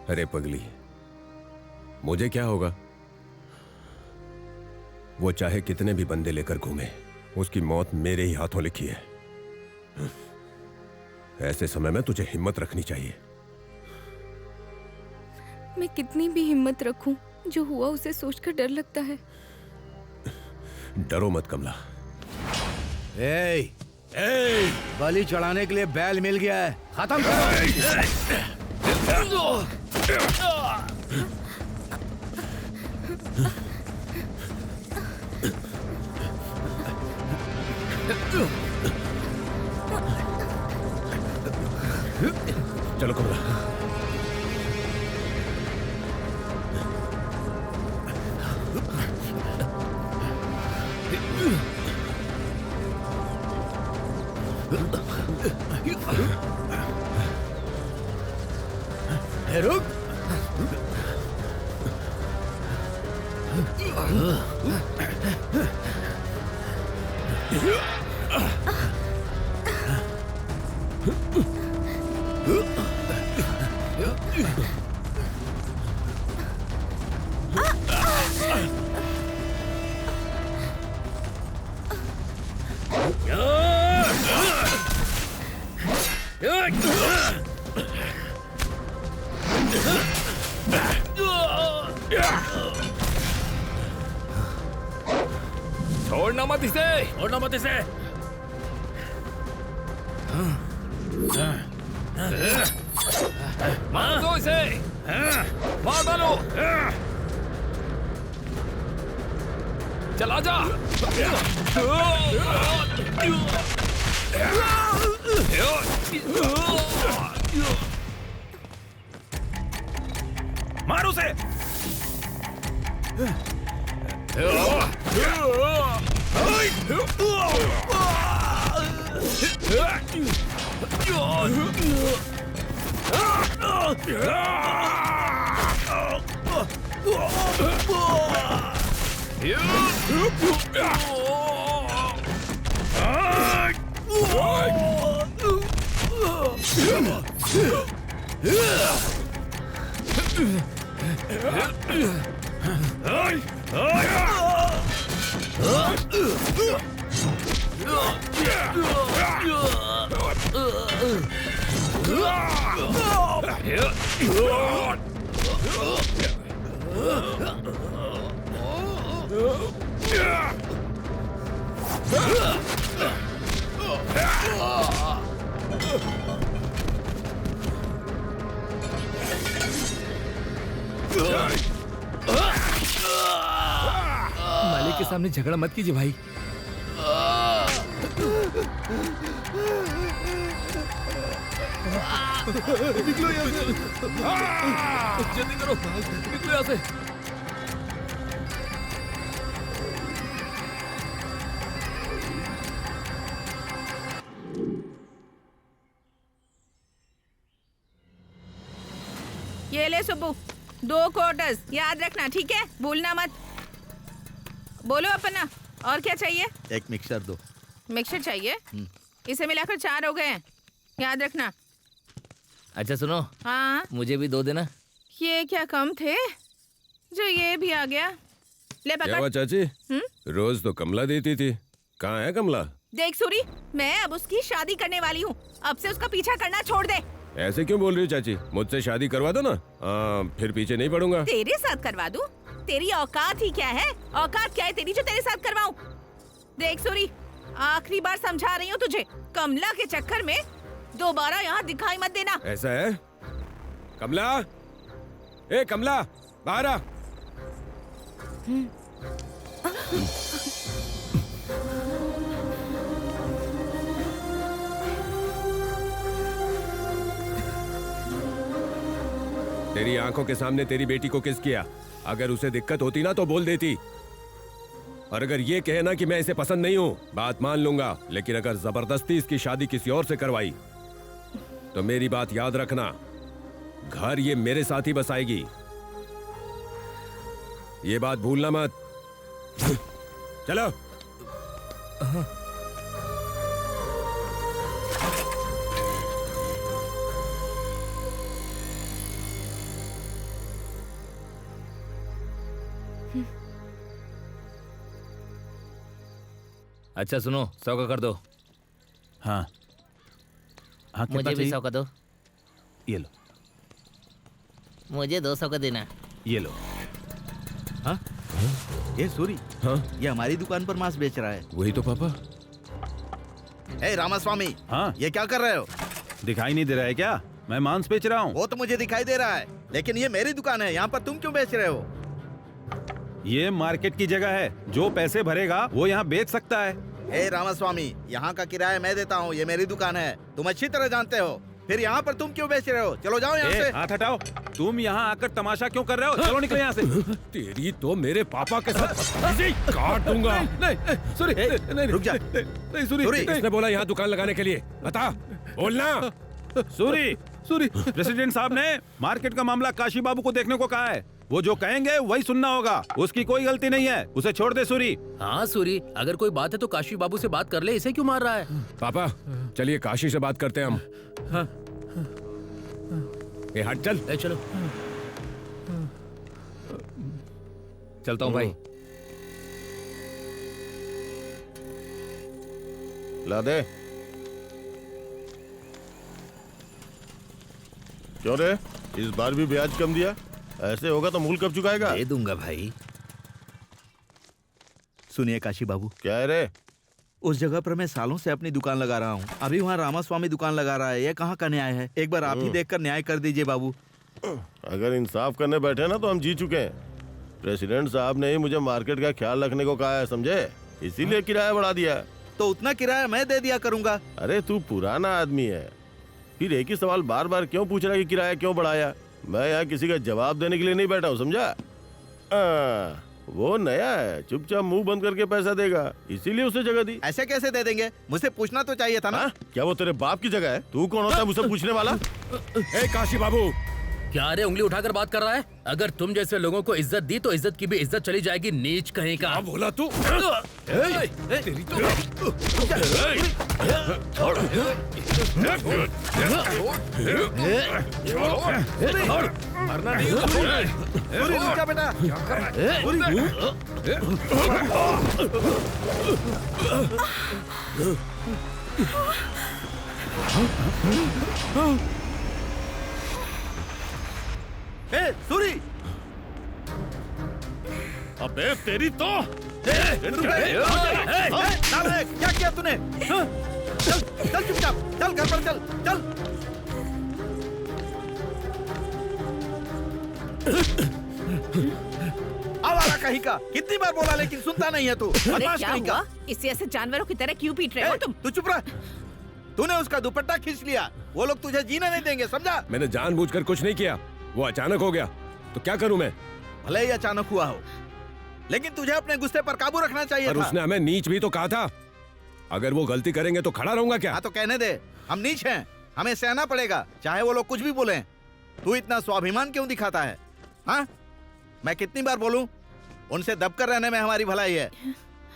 Speaker 2: अरे पगली, मुझे क्या होगा? वो चाहे कितने भी बंदे लेकर घूमे, उसकी मौत मेरे ही हाथों लिखी है। ऐसे समय में तुझे हिम्मत रखनी चाहिए।
Speaker 7: मैं कितनी भी हिम्मत रखूं, जो हुआ उसे सोचकर डर लगता है।
Speaker 2: डरो मत कमला।
Speaker 10: ए, बलि चढ़ाने के लिए बैल मिल गया है, खत्म करो।
Speaker 2: चलो कमला।
Speaker 10: रुक।
Speaker 8: छोड़ना मत इसे, छोड़ना मत इसे। मार दो इसे, मार डालो। चला जा। मार उसे। मालिक के सामने झगड़ा मत कीजिए भाई। निकलो यहाँ से, जल्दी करो, निकलो यहाँ से।
Speaker 6: ये ले सुब्बू, 2 क्वार्टर्स याद रखना, ठीक है? भूलना मत। बोलो अपना, और क्या चाहिए?
Speaker 3: एक मिक्सर दो।
Speaker 6: मिक्सर चाहिए? इसे मिलाकर 4 हो गए हैं, याद रखना।
Speaker 1: अच्छा सुनो,
Speaker 6: हाँ
Speaker 1: मुझे भी 2 देना।
Speaker 6: ये क्या कम थे जो ये भी आ गया। ले
Speaker 2: क्या हुआ
Speaker 6: पकड़।
Speaker 2: चाची? रोज तो कमला देती थी, कहाँ है कमला?
Speaker 6: देख सूरी, मैं अब उसकी शादी करने वाली हूँ, अब से उसका पीछा करना छोड़ दे।
Speaker 2: ऐसे क्यों बोल रही हो चाची? मुझसे शादी करवा दो ना, फिर पीछे नहीं पड़ूंगा।
Speaker 6: तेरे साथ करवा दूं? तेरी औकात ही क्या है? औकात क्या है तेरी जो तेरे साथ करवाऊं? देख सूरी, आखिरी बार समझा रही हूँ तुझे, कमला के चक्कर में दोबारा यहाँ दिखाई मत देना।
Speaker 2: ऐसा है? कमला, ए कमला, बाहर आ। तेरी आंखों के सामने तेरी बेटी को किस किया? अगर उसे दिक्कत होती ना तो बोल देती, और अगर ये कहे ना कि मैं इसे पसंद नहीं हूँ, बात मान लूंगा, लेकिन अगर जबरदस्ती इसकी शादी किसी और से करवाई तो मेरी बात याद रखना, घर ये मेरे साथ ही बसाएगी, ये बात भूलना मत। चलो।
Speaker 1: अच्छा सुनो, 100 का कर दो।
Speaker 5: हाँ हाँ, कितना
Speaker 1: मुझे भी
Speaker 5: चाहिए?
Speaker 1: 100 का दो।
Speaker 5: ये लो,
Speaker 1: मुझे 200 का देना।
Speaker 5: ये लो।
Speaker 3: हाँ? ये सूरी,
Speaker 2: हाँ?
Speaker 3: ये हमारी दुकान पर मांस बेच रहा है।
Speaker 2: वही तो पापा।
Speaker 3: ए रामास्वामी,
Speaker 5: हाँ?
Speaker 3: ये क्या कर रहे हो?
Speaker 5: दिखाई नहीं दे रहा है क्या? मैं मांस बेच रहा हूँ।
Speaker 3: वो तो मुझे दिखाई दे रहा है, लेकिन ये मेरी दुकान है, यहाँ पर तुम क्यों बेच रहे हो?
Speaker 5: ये मार्केट की जगह है, जो पैसे भरेगा वो यहाँ बेच सकता है।
Speaker 3: ए रामास्वामी, यहाँ का किराया मैं देता हूँ, ये मेरी दुकान है, तुम अच्छी तरह जानते हो, फिर यहाँ पर तुम क्यों बेच रहे हो? चलो जाओ यहाँ से।
Speaker 5: हाथ हटाओ, तुम यहाँ आकर तमाशा क्यों कर रहे हो? चलो निकलो यहाँ से।
Speaker 2: तेरी तो मेरे पापा के साथ काट दूंगा।
Speaker 5: नहीं, सूरी, नहीं,
Speaker 3: रुक जा।
Speaker 5: नहीं, सूरी,
Speaker 3: सूरी,
Speaker 2: किसने बोला यहाँ दुकान लगाने के लिए? बता, बोलना।
Speaker 5: सूरी, प्रेसिडेंट साहब ने मार्केट का मामला काशी बाबू को देखने को कहा है। वो जो कहेंगे वही सुनना होगा। उसकी कोई गलती नहीं है, उसे छोड़ दे सूरी।
Speaker 1: हाँ सूरी, अगर कोई बात है तो काशी बाबू से बात कर ले, इसे क्यों मार रहा है?
Speaker 2: पापा चलिए काशी से बात करते हैं हम।
Speaker 5: हाँ।
Speaker 2: ए हट चल।
Speaker 1: ए चलो।
Speaker 8: चलता हूँ भाई।
Speaker 9: ला दे। क्यों रे, इस बार भी ब्याज कम दिया? ऐसे होगा तो मूल कब चुकाएगा?
Speaker 3: दे दूंगा भाई। सुनिए काशी बाबू,
Speaker 9: क्या है रे?
Speaker 3: उस जगह पर मैं सालों से अपनी दुकान लगा रहा हूँ। अभी वहाँ रामास्वामी दुकान लगा रहा है। ये कहाँ का न्याय है? एक बार आप ही देखकर न्याय कर दीजिए बाबू।
Speaker 9: अगर इंसाफ करने बैठे ना तो हम जीत चुके हैं। प्रेसिडेंट साहब ने ही मुझे मार्केट का ख्याल रखने को कहा है, समझे? इसीलिए किराया बढ़ा दिया।
Speaker 3: तो उतना किराया मैं दे दिया करूंगा।
Speaker 9: अरे तू पुराना आदमी है, फिर एक ही सवाल बार बार क्यों पूछ रहा है कि किराया क्यों बढ़ाया? मैं यहाँ किसी का जवाब देने के लिए नहीं बैठा हूँ, समझा? वो नया है, चुपचाप मुंह बंद करके पैसा देगा, इसीलिए उसे जगह दी।
Speaker 3: ऐसे कैसे दे देंगे? मुझसे पूछना तो चाहिए था ना।
Speaker 9: क्या वो तेरे बाप की जगह है? तू कौन होता है मुझसे पूछने वाला?
Speaker 2: ए काशी बाबू,
Speaker 1: क्या रे उंगली उठाकर बात कर रहा है? अगर तुम जैसे लोगों को इज्जत दी तो इज्जत की भी इज्जत चली जाएगी, नीच कहीं का।
Speaker 2: क्या बोला तू?
Speaker 1: तेरी तो
Speaker 3: मरना नहीं। रुक बेटा। सूरी,
Speaker 9: अबे तेरी तो
Speaker 3: क्या किया तूने? चल चल चुपचाप, चल घर पर चल चल। आवारा कहीं का, कितनी बार बोला लेकिन सुनता नहीं है तू।
Speaker 6: अरे
Speaker 3: बदमाश
Speaker 6: क्या
Speaker 3: कहीं का।
Speaker 6: हुआ? इससे ऐसे जानवरों की तरह क्यों पीट रहे हो तुम?
Speaker 3: तू चुप रह। तूने उसका दुपट्टा खींच लिया। वो लोग तुझे जीने नहीं देंगे, समझा?
Speaker 2: मैंने जानबूझकर कुछ नहीं किया, वो अचानक हो गया, तो क्या करूं मैं?
Speaker 3: भले ही अचानक हुआ हो, लेकिन तुझे अपने गुस्से पर काबू रखना चाहिए
Speaker 2: पर
Speaker 3: था।
Speaker 2: उसने हमें नीच भी तो कहा था। अगर वो गलती करेंगे तो खड़ा रहूंगा क्या?
Speaker 3: हाँ तो कहने दे, हम नीच हैं, हमें सहना पड़ेगा, चाहे वो लोग कुछ भी बोलें। तू इतना स्वाभिमान क्यों दिखाता है? हाँ, मैं कितनी बार बोलूं, उनसे दबकर रहने में हमारी भलाई है।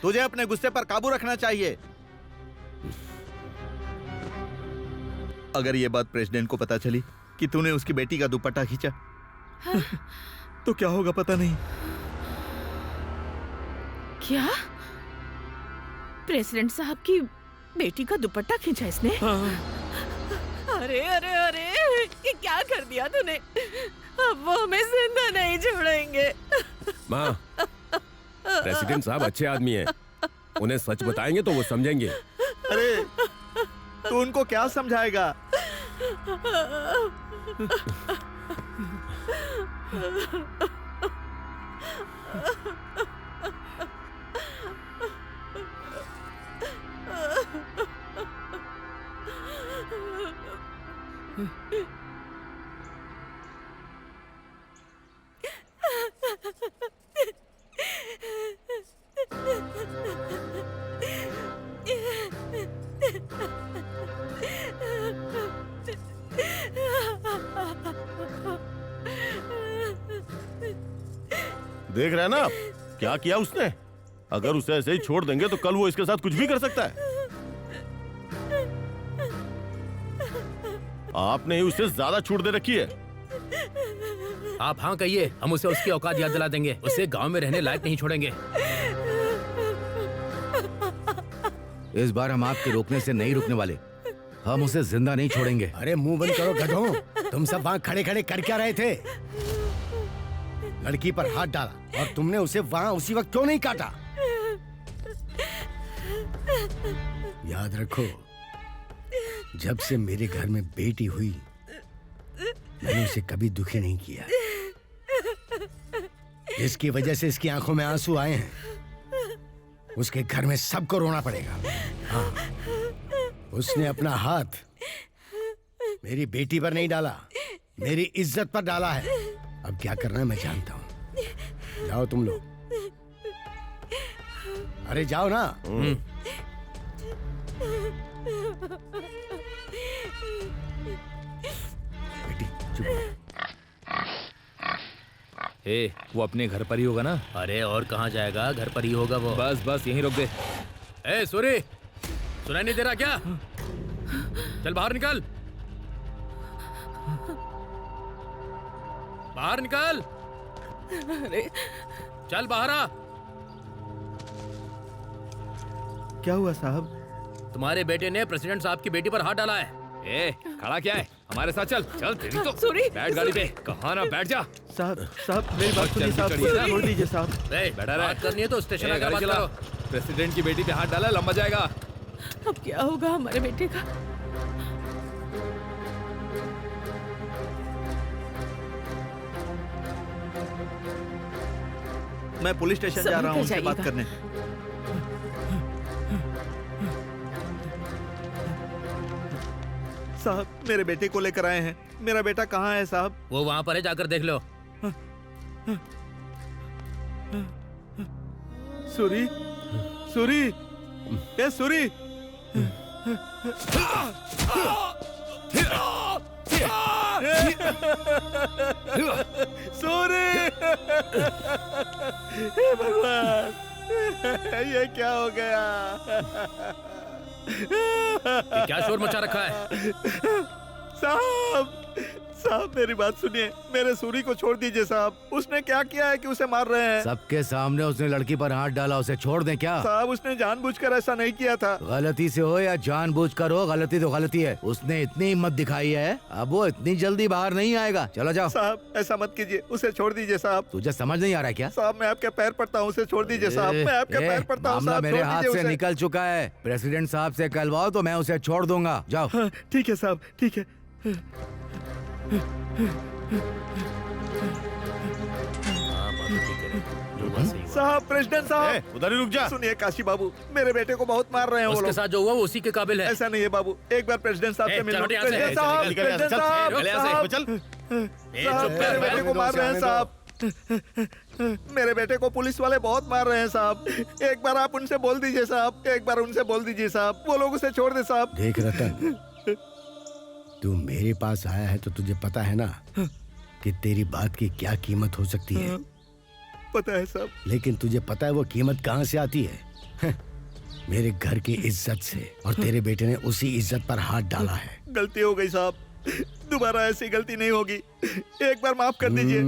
Speaker 3: तुझे अपने गुस्से पर काबू रखना चाहिए। अगर ये बात प्रेसिडेंट को पता चली कि तूने उसकी बेटी का दुपट्टा खींचा, हाँ? तो क्या होगा पता नहीं।
Speaker 6: क्या? प्रेसिडेंट साहब की बेटी का दुपट्टा खींचा इसने? अरे अरे अरे, ये क्या कर दिया तूने? अब वो हमें जिंदा नहीं छोड़ेंगे।
Speaker 2: माँ, प्रेसिडेंट साहब अच्छे आदमी हैं, उन्हें सच बताएंगे तो वो समझेंगे।
Speaker 3: अरे तू उनको क्या समझाएगा?
Speaker 9: देख रहे हैं ना आप, क्या किया उसने? अगर उसे ऐसे ही छोड़ देंगे तो कल वो इसके साथ कुछ भी कर सकता है। आपने ही उसे ज्यादा छूट दे रखी है।
Speaker 1: आप हाँ कहिए, हम उसे उसकी औकात याद दिला देंगे, उसे गांव में रहने लायक नहीं छोड़ेंगे।
Speaker 10: इस बार हम आपके रोकने से नहीं रुकने वाले, हम उसे जिंदा नहीं छोड़ेंगे।
Speaker 11: अरे मुंह बंद करो गधों, तुम सब वहाँ खड़े खड़े कर क्या रहे थे? लड़की पर हाथ डाला और तुमने उसे वहाँ उसी वक्त क्यों नहीं काटा? याद रखो, जब से मेरे घर में बेटी हुई मैंने उसे कभी दुखी नहीं किया। जिसकी वजह से इसकी आंखों में आंसू आए हैं, उसके घर में सबको रोना पड़ेगा। हाँ, उसने अपना हाथ मेरी बेटी पर नहीं डाला, मेरी इज्जत पर डाला है। अब क्या करना है मैं जानता हूँ। जाओ तुम लोग, अरे जाओ ना। बेटी चुप।
Speaker 8: ए, वो अपने घर पर ही होगा ना?
Speaker 1: अरे और कहाँ जाएगा, घर पर ही होगा वो।
Speaker 8: बस बस यहीं रोक दे।
Speaker 1: ए सूरी, सुनाई नहीं दे रहा क्या? चल बाहर निकल, बाहर निकल।
Speaker 6: अरे
Speaker 1: चल बाहर आ।
Speaker 3: क्या हुआ साहब?
Speaker 1: तुम्हारे बेटे ने प्रेसिडेंट साहब की बेटी पर हाथ डाला है।
Speaker 8: ए, खड़ा क्या है? हमारे साथ चल। चल तेरी तो।
Speaker 6: सूरी,
Speaker 8: बैठ गाड़ी पे। कहाँ ना बैठ जा।
Speaker 3: साहब मेरी बात सुनिए साहब, छोड़ दीजिए साहब।
Speaker 8: बैठा रहे।
Speaker 1: बात करनी है तो स्टेशन आकर बात
Speaker 8: चला।
Speaker 1: करो।
Speaker 8: प्रेसिडेंट की बेटी पे हाथ डाला, लंबा जाएगा।
Speaker 6: अब क्या होगा हमारे बेटे का?
Speaker 3: मैं पुलिस स्टेशन जा रहा हूँ उनसे बात करने। साहब मेरे बेटे को लेकर आए हैं। मेरा बेटा कहाँ है साहब?
Speaker 1: वो वहाँ पर है, जाकर देख लो।
Speaker 3: सूरी, सूरी, ए सूरी। सूरी, हे भगवान, ये क्या हो गया?
Speaker 1: ये क्या शोर मचा रखा है?
Speaker 3: साहब, साहब मेरी बात सुनिए, मेरे सूरी को छोड़ दीजिए साहब। उसने क्या किया है कि उसे मार रहे हैं?
Speaker 10: सबके सामने उसने लड़की पर हाथ डाला, उसे छोड़ दें क्या?
Speaker 3: साहब उसने जानबूझकर ऐसा नहीं किया था।
Speaker 10: गलती से हो या जानबूझकर हो, गलती तो गलती है। उसने इतनी हिम्मत दिखाई है, अब वो इतनी जल्दी बाहर नहीं आएगा। चलो जाओ।
Speaker 3: साहब ऐसा मत कीजिए, उसे छोड़ दीजिए साहब।
Speaker 10: तुझे समझ नहीं आ रहा क्या?
Speaker 3: साहब मैं आपके पैर पड़ता हूँ, उसे छोड़ दीजिए साहब। मैं आपके पैर पड़ता हूँ
Speaker 10: मामला
Speaker 3: साहब,
Speaker 10: मेरे
Speaker 3: छोड़
Speaker 10: हाथ
Speaker 3: दीजिए
Speaker 10: से
Speaker 3: उसे।
Speaker 10: निकल चुका है। प्रेसिडेंट साहब से कहलवाओ तो मैं उसे छोड़ दूंगा। जाओ।
Speaker 3: हाँ, ठीक है साहब, ठीक है। साहब प्रेसिडेंट साहब,
Speaker 9: उधर ही रुक जा।
Speaker 3: सुनिए काशी बाबू, मेरे बेटे को बहुत मार रहे हैं वो
Speaker 1: उसके
Speaker 3: लोग।
Speaker 1: साथ जो हुआ वो उसी के काबिल है।
Speaker 3: ऐसा नहीं है बाबू, एक बार प्रेसिडेंट साहब से मिल लो।
Speaker 1: चल, यहाँ से,
Speaker 3: प्रेसिडेंट
Speaker 1: चल,
Speaker 3: साहब,
Speaker 1: निकल यहाँ से,
Speaker 3: प्रेसिडेंट
Speaker 1: चल,
Speaker 3: साहब,
Speaker 1: चल, यहाँ से,
Speaker 3: साहब,
Speaker 9: चल।
Speaker 3: साहब, मेरे बेटे को मार रहे हैं साहब। मेरे बेटे को पुलिस वाले बहुत मार रहे हैं साहब। एक बार आप उनसे बोल दीजिए साहब, एक बार उनसे बोल दीजिए साहब, वो लोग उसे छोड़ दे साहब।
Speaker 11: देख रतन, तू मेरे पास आया है तो तुझे पता है ना कि तेरी बात की क्या कीमत हो सकती है।
Speaker 3: पता है साहब।
Speaker 11: लेकिन तुझे पता है वो कीमत कहाँ से आती है? मेरे घर की इज्जत से। और तेरे बेटे ने उसी इज्जत पर हाथ डाला है।
Speaker 3: गलती हो गई साहब, दोबारा ऐसी गलती नहीं होगी। एक बार माफ कर दीजिए।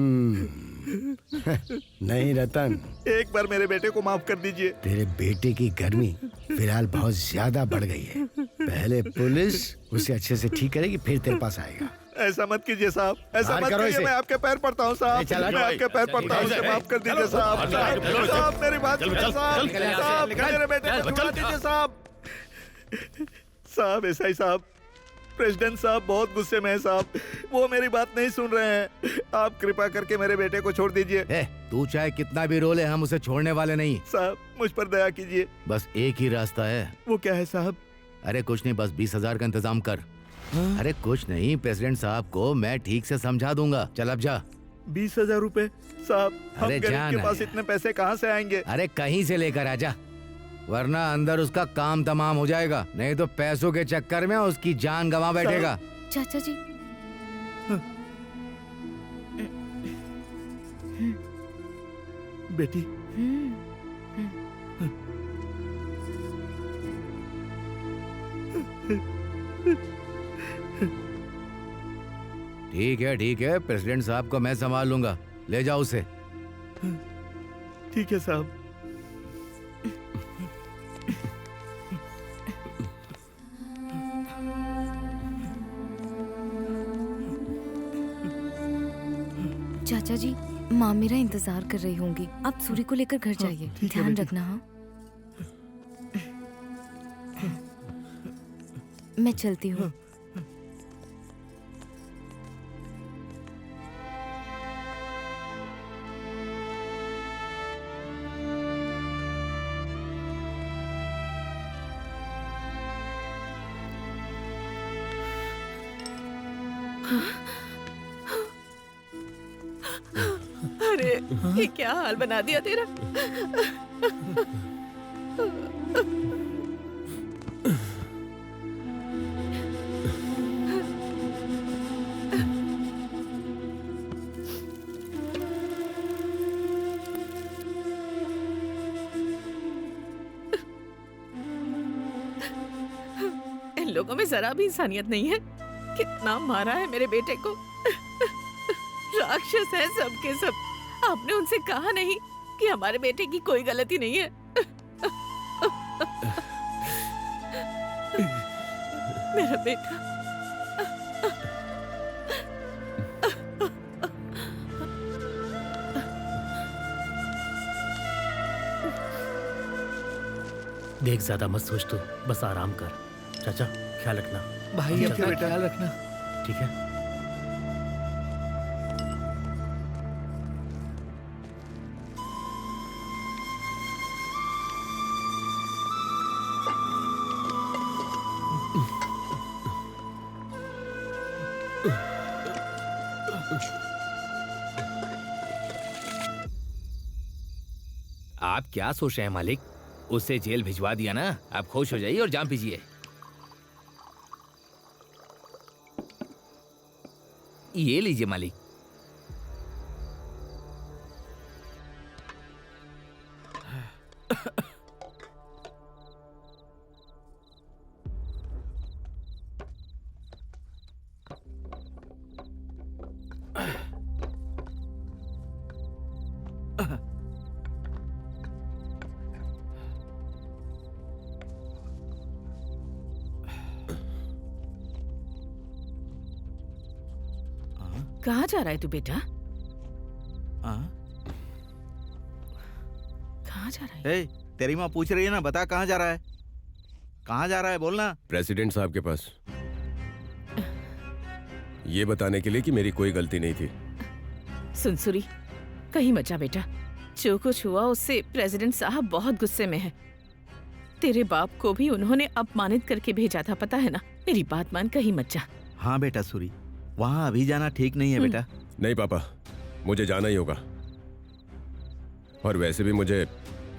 Speaker 11: नहीं रतन,
Speaker 3: एक बार मेरे बेटे को माफ कर दीजिए।
Speaker 11: तेरे बेटे की गर्मी फिलहाल बहुत ज्यादा बढ़ गई है। पहले पुलिस उसे अच्छे से ठीक करेगी, फिर तेरे पास आएगा।
Speaker 3: ऐसा मत कीजिए साहब, ऐसा
Speaker 11: बाहर
Speaker 3: मत
Speaker 11: करो
Speaker 3: कीजिए।
Speaker 11: इसे।
Speaker 3: मैं आपके पैर पड़ता हूँ साहब, मैं आपके पैर पड़ता हूँ, उसे माफ कर दीजिए साहब। साहब मेरी बात सुनिए साहब, साहब मेरे बेटे को छुड़ा दीजिए साहब। साहब ऐसा ही साहब, प्रेसिडेंट साहब बहुत गुस्से में है साहब, वो मेरी बात नहीं सुन रहे हैं। आप कृपा करके मेरे बेटे को छोड़ दीजिए।
Speaker 10: तू चाहे कितना भी रोले, हम उसे छोड़ने वाले नहीं।
Speaker 3: साहब मुझ पर दया कीजिए।
Speaker 10: बस एक ही रास्ता है।
Speaker 3: वो क्या है साहब?
Speaker 10: अरे कुछ नहीं, बस 20,000 का इंतजाम कर। अरे कुछ नहीं, प्रेसिडेंट साहब को मैं ठीक से समझा दूंगा। चल अब जा।
Speaker 3: 20,000 रुपए साहब, हम
Speaker 10: अरे
Speaker 3: गरीब
Speaker 10: जाना
Speaker 3: के पास
Speaker 10: है।
Speaker 3: इतने पैसे कहाँ से आएंगे?
Speaker 10: अरे कहीं से लेकर आजा, वरना अंदर उसका काम तमाम हो जाएगा। नहीं तो पैसों के चक्कर में उसकी जान गंवा बैठेगा।
Speaker 7: चाचा जी,
Speaker 3: बेटी,
Speaker 10: ठीक है, प्रेसिडेंट साहब को मैं संभाल लूंगा। ले जाओ उसे।
Speaker 3: ठीक है साहब।
Speaker 7: चाचा जी, माँ मेरा इंतजार कर रही होंगी। आप सूरी को लेकर घर जाइए।
Speaker 3: ठीक है
Speaker 7: ध्यान
Speaker 3: बेटी।
Speaker 7: रखना। हाँ, मैं चलती हूँ।
Speaker 6: अरे ये क्या हाल बना दिया तेरा। लोगों में जरा भी इंसानियत नहीं है। कितना मारा है मेरे बेटे को। राक्षस है सब के सब। आपने उनसे कहा नहीं कि हमारे बेटे की कोई गलती नहीं है। मेरा बेटा।
Speaker 1: देख, ज्यादा मत सोच तू, बस आराम कर। चाचा ख्याल रखना।
Speaker 8: भाई अपना ख्याल रखना।
Speaker 1: ठीक है।
Speaker 8: आप क्या सोच रहे हैं मालिक? उसे जेल भिजवा दिया ना, आप खुश हो जाइए और जान पीजिए। ये लीजिए मालिक।
Speaker 6: कहाँ जा रहा है तू बेटा? कहाँ जा रहा है?
Speaker 3: तेरी माँ पूछ रही है ना, बता कहाँ जा रहा है? कहाँ जा रहा है बोलना।
Speaker 2: प्रेसिडेंट साहब के पास, ये बताने के लिए कि मेरी कोई गलती नहीं थी।
Speaker 6: सुनसुरी, कहीं मत जा बेटा। जो कुछ हुआ उससे प्रेसिडेंट साहब बहुत गुस्से में है। तेरे बाप को भी उन्होंने अपमानित करके भेजा था, पता है ना। मेरी बात मान, कहीं मत जा।
Speaker 3: हाँ बेटा सूरी, वहाँ अभी जाना ठीक नहीं है बेटा।
Speaker 2: नहीं पापा, मुझे जाना ही होगा। और वैसे भी मुझे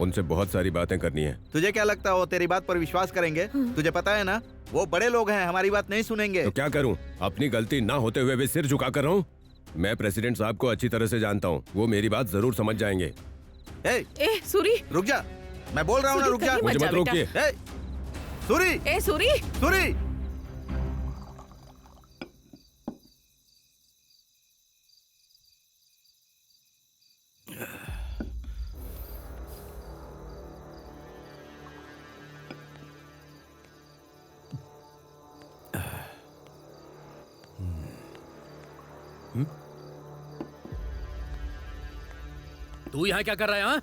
Speaker 2: उनसे बहुत सारी बातें करनी है।
Speaker 3: तुझे क्या लगता है वो तेरी बात पर विश्वास करेंगे? तुझे पता है ना, वो बड़े लोग हैं, हमारी बात नहीं सुनेंगे।
Speaker 2: तो क्या करूं? अपनी गलती ना होते हुए भी सिर झुका कर रहा हूं। मैं प्रेसिडेंट साहब को अच्छी तरह से जानता हूं, वो मेरी बात जरूर समझ जाएंगे।
Speaker 6: ए सूरी,
Speaker 3: रुक जा, मैं बोल रहा हूँ ना, रुक जा।
Speaker 2: मुझे मत रोकिए।
Speaker 3: सूरी,
Speaker 6: ए सूरी,
Speaker 3: सूरी।
Speaker 1: तू यहाँ क्या कर रहा है? हाँ,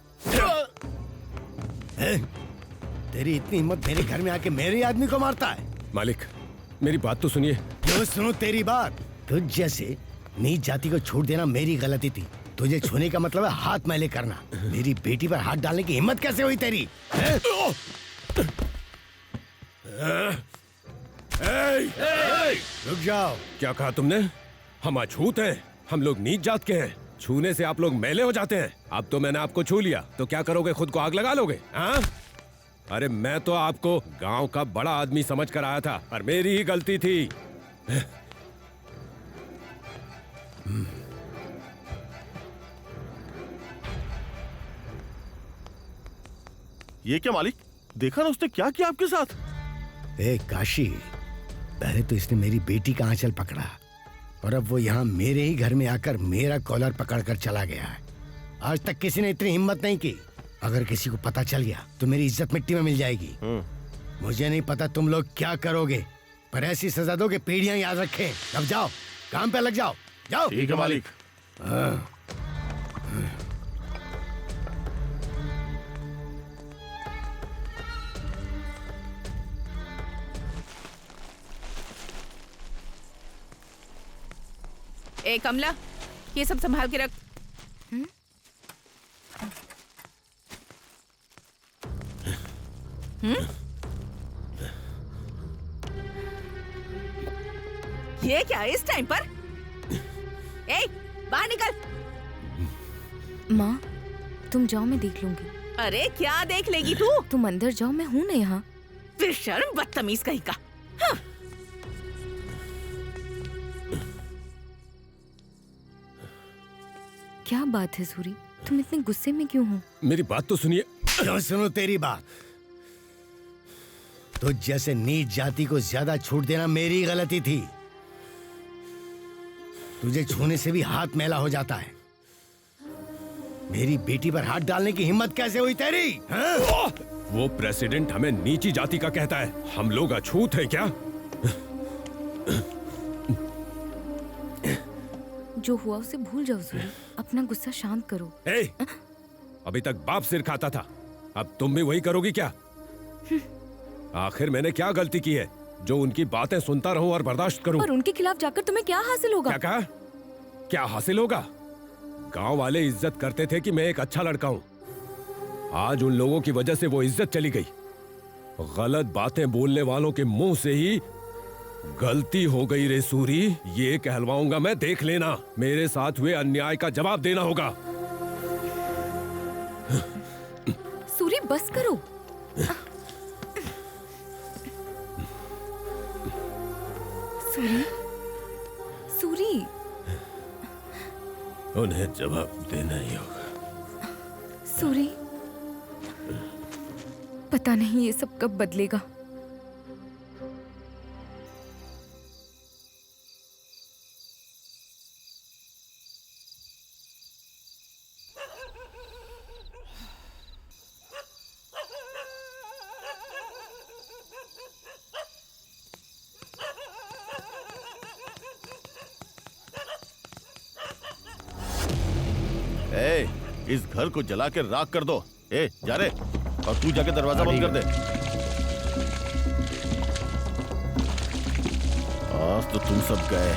Speaker 11: तेरी इतनी हिम्मत मेरे घर में आके मेरे आदमी को मारता है?
Speaker 2: मालिक, मेरी बात तो सुनिए।
Speaker 11: क्यों सुनो तेरी बात? तुझ जैसे नीच जाति को छोड़ देना मेरी गलती थी। तुझे छूने का मतलब है हाथ मैले करना। मेरी बेटी पर हाथ डालने की हिम्मत कैसे हुई तेरी? रुक जाओ।
Speaker 2: क्या कहा तुमने? हम अछूत हैं, हम लोग नीच जात के हैं। छूने से आप लोग मैले हो जाते हैं। अब तो मैंने आपको छू लिया, तो क्या करोगे? खुद को आग लगा लोगे? हाँ? अरे मैं तो आपको गांव का बड़ा आदमी समझ कर आया था, पर मेरी ही गलती थी।
Speaker 9: ये क्या मालिक? देखा ना उसने क्या किया आपके साथ?
Speaker 11: ए काशी, पहले तो इसने मेरी बेटी का आंचल पकड़ा और अब वो यहाँ मेरे ही घर में आकर मेरा कॉलर पकड़कर चला गया है। आज तक किसी ने इतनी हिम्मत नहीं की। अगर किसी को पता चल गया तो मेरी इज्जत मिट्टी में मिल जाएगी। मुझे नहीं पता तुम लोग क्या करोगे, पर ऐसी सजा दो कि पीढ़ियां याद रखें। अब जाओ, काम पे लग जाओ। जाओ।
Speaker 9: ठीक है मालिक।
Speaker 6: ए कमला, ये सब संभाल के रख। ये क्या है इस टाइम पर? ए, बाहर निकल।
Speaker 7: माँ, तुम जाओ, मैं देख लूंगी।
Speaker 6: अरे क्या देख लेगी तू?
Speaker 7: तुम अंदर जाओ, मैं हूँ ना यहाँ।
Speaker 6: बेशर्म, बदतमीज कहीं का। हाँ।
Speaker 7: क्या बात है सूरी, तुम इतने गुस्से में क्यों हो?
Speaker 2: मेरी बात तो सुनिए।
Speaker 11: क्यों सुनो तेरी बात? तुझ जैसे नीच जाति को ज्यादा छूट देना मेरी गलती थी। तुझे छूने से भी हाथ मैला हो जाता है। मेरी बेटी पर हाथ डालने की हिम्मत कैसे हुई तेरी? हाँ?
Speaker 2: वो प्रेसिडेंट हमें नीची जाति का कहता है, हम लोग अछूत हैं क्या?
Speaker 7: जो हुआ उसे भूल जाओ सूरी, अपना गुस्सा शांत करो।
Speaker 2: अभी तक बाप सिर खाता था, अब तुम भी वही करोगी क्या? आखिर मैंने क्या गलती की है जो उनकी बातें सुनता रहूं और बर्दाश्त करूं?
Speaker 7: और उनके खिलाफ जाकर तुम्हें क्या हासिल होगा?
Speaker 2: क्या कहा? क्या हासिल होगा? गांव वाले इज्जत करते थे कि मैं एक अच्छा लड़का हूं। आज उन लोगों की वजह से वो इज्जत चली गई। गलत बातें बोलने वालों के मुंह से ही गलती हो गई रे सूरी, ये कहलवाऊंगा मैं, देख लेना। मेरे साथ हुए अन्याय का जवाब देना होगा।
Speaker 7: सूरी बस करो। सूरी, सूरी,
Speaker 2: उन्हें जवाब देना ही होगा।
Speaker 7: सूरी, पता नहीं ये सब कब बदलेगा।
Speaker 9: इस घर को जला के राख कर दो। जा रे, और तू जाके दरवाजा बंद कर दे। आज तो तुम सब गए।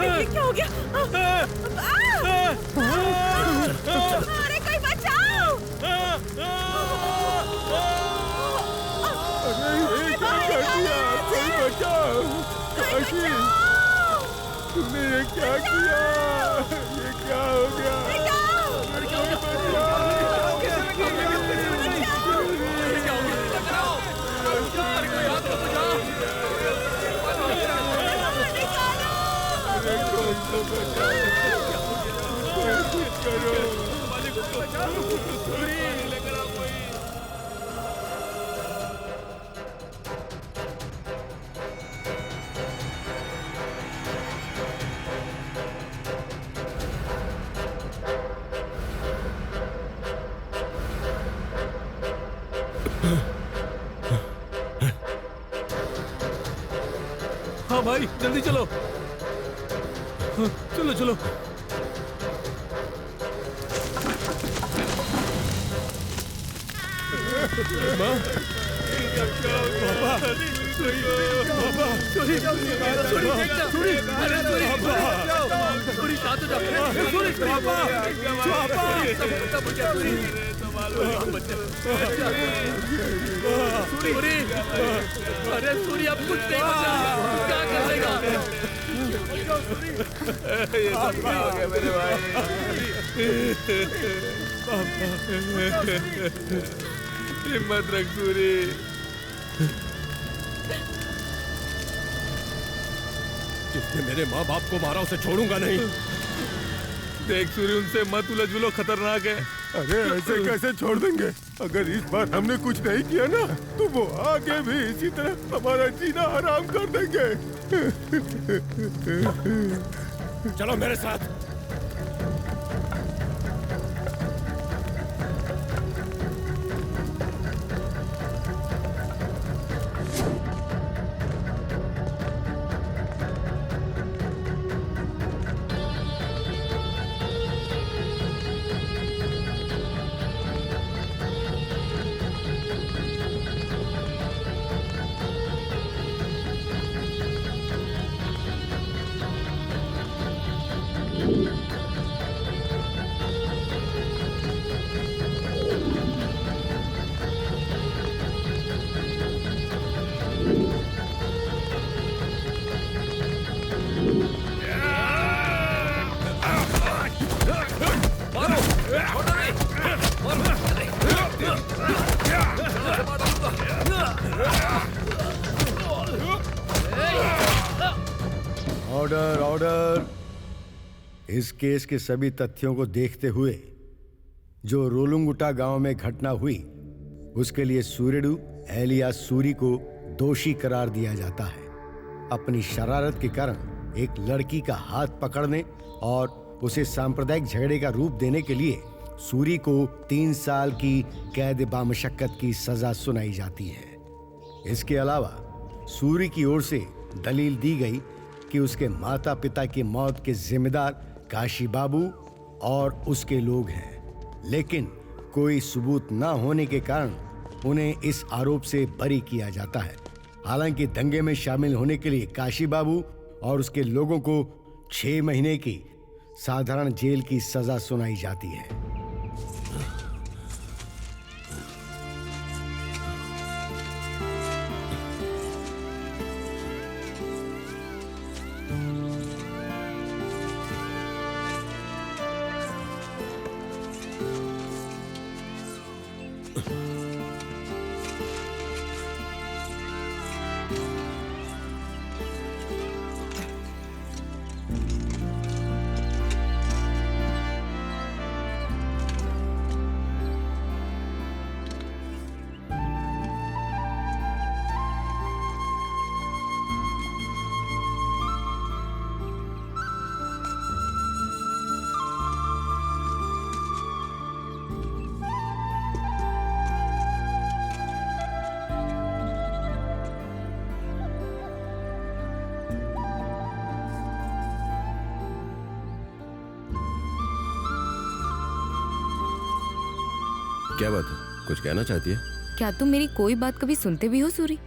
Speaker 6: ये क्या हो गया? अरे कोई बचाओ!
Speaker 2: तुमने ये क्या किया? ये क्या हो गया?
Speaker 8: हाँ भाई, जल्दी चलो। चलो चलो। अरे सूरी, अब कुछ नहीं बचा, क्या करेगा? ये सब क्या हो गया मेरे भाई? हिम्मत रख सूरी।
Speaker 2: जिसने मेरे माँ बाप को मारा उसे छोड़ूंगा नहीं।
Speaker 8: देख सूरी, उनसे मत उलझ बुलो, खतरनाक है।
Speaker 12: अरे ऐसे कैसे छोड़ देंगे? अगर इस बार हमने कुछ नहीं किया ना तो वो आगे भी इसी तरह हमारा जीना हराम कर देंगे।
Speaker 2: चलो मेरे साथ।
Speaker 11: Order order. इस केस के सभी तथ्यों को देखते हुए जो रोलुंगुटा गांव में घटना हुई उसके लिए सूर्यडू एलियास सूरी को दोषी करार दिया जाता है। अपनी शरारत के कारण एक लड़की का हाथ पकड़ने और उसे सांप्रदायिक झगड़े का रूप देने के लिए सूरी को 3 साल की कैद बामशक्कत की सजा सुनाई जाती है। इसके अलावा सूरी की ओर से दलील दी गई कि उसके माता पिता की मौत के जिम्मेदार काशी बाबू और उसके लोग हैं, लेकिन कोई सबूत न होने के कारण उन्हें इस आरोप से बरी किया जाता है। हालांकि दंगे में शामिल होने के लिए काशी बाबू और उसके लोगों को 6 महीने की साधारण जेल की सजा सुनाई जाती है।
Speaker 2: क्या बात है, कुछ कहना चाहती है?
Speaker 7: क्या तुम मेरी कोई बात कभी सुनते भी हो सूरी?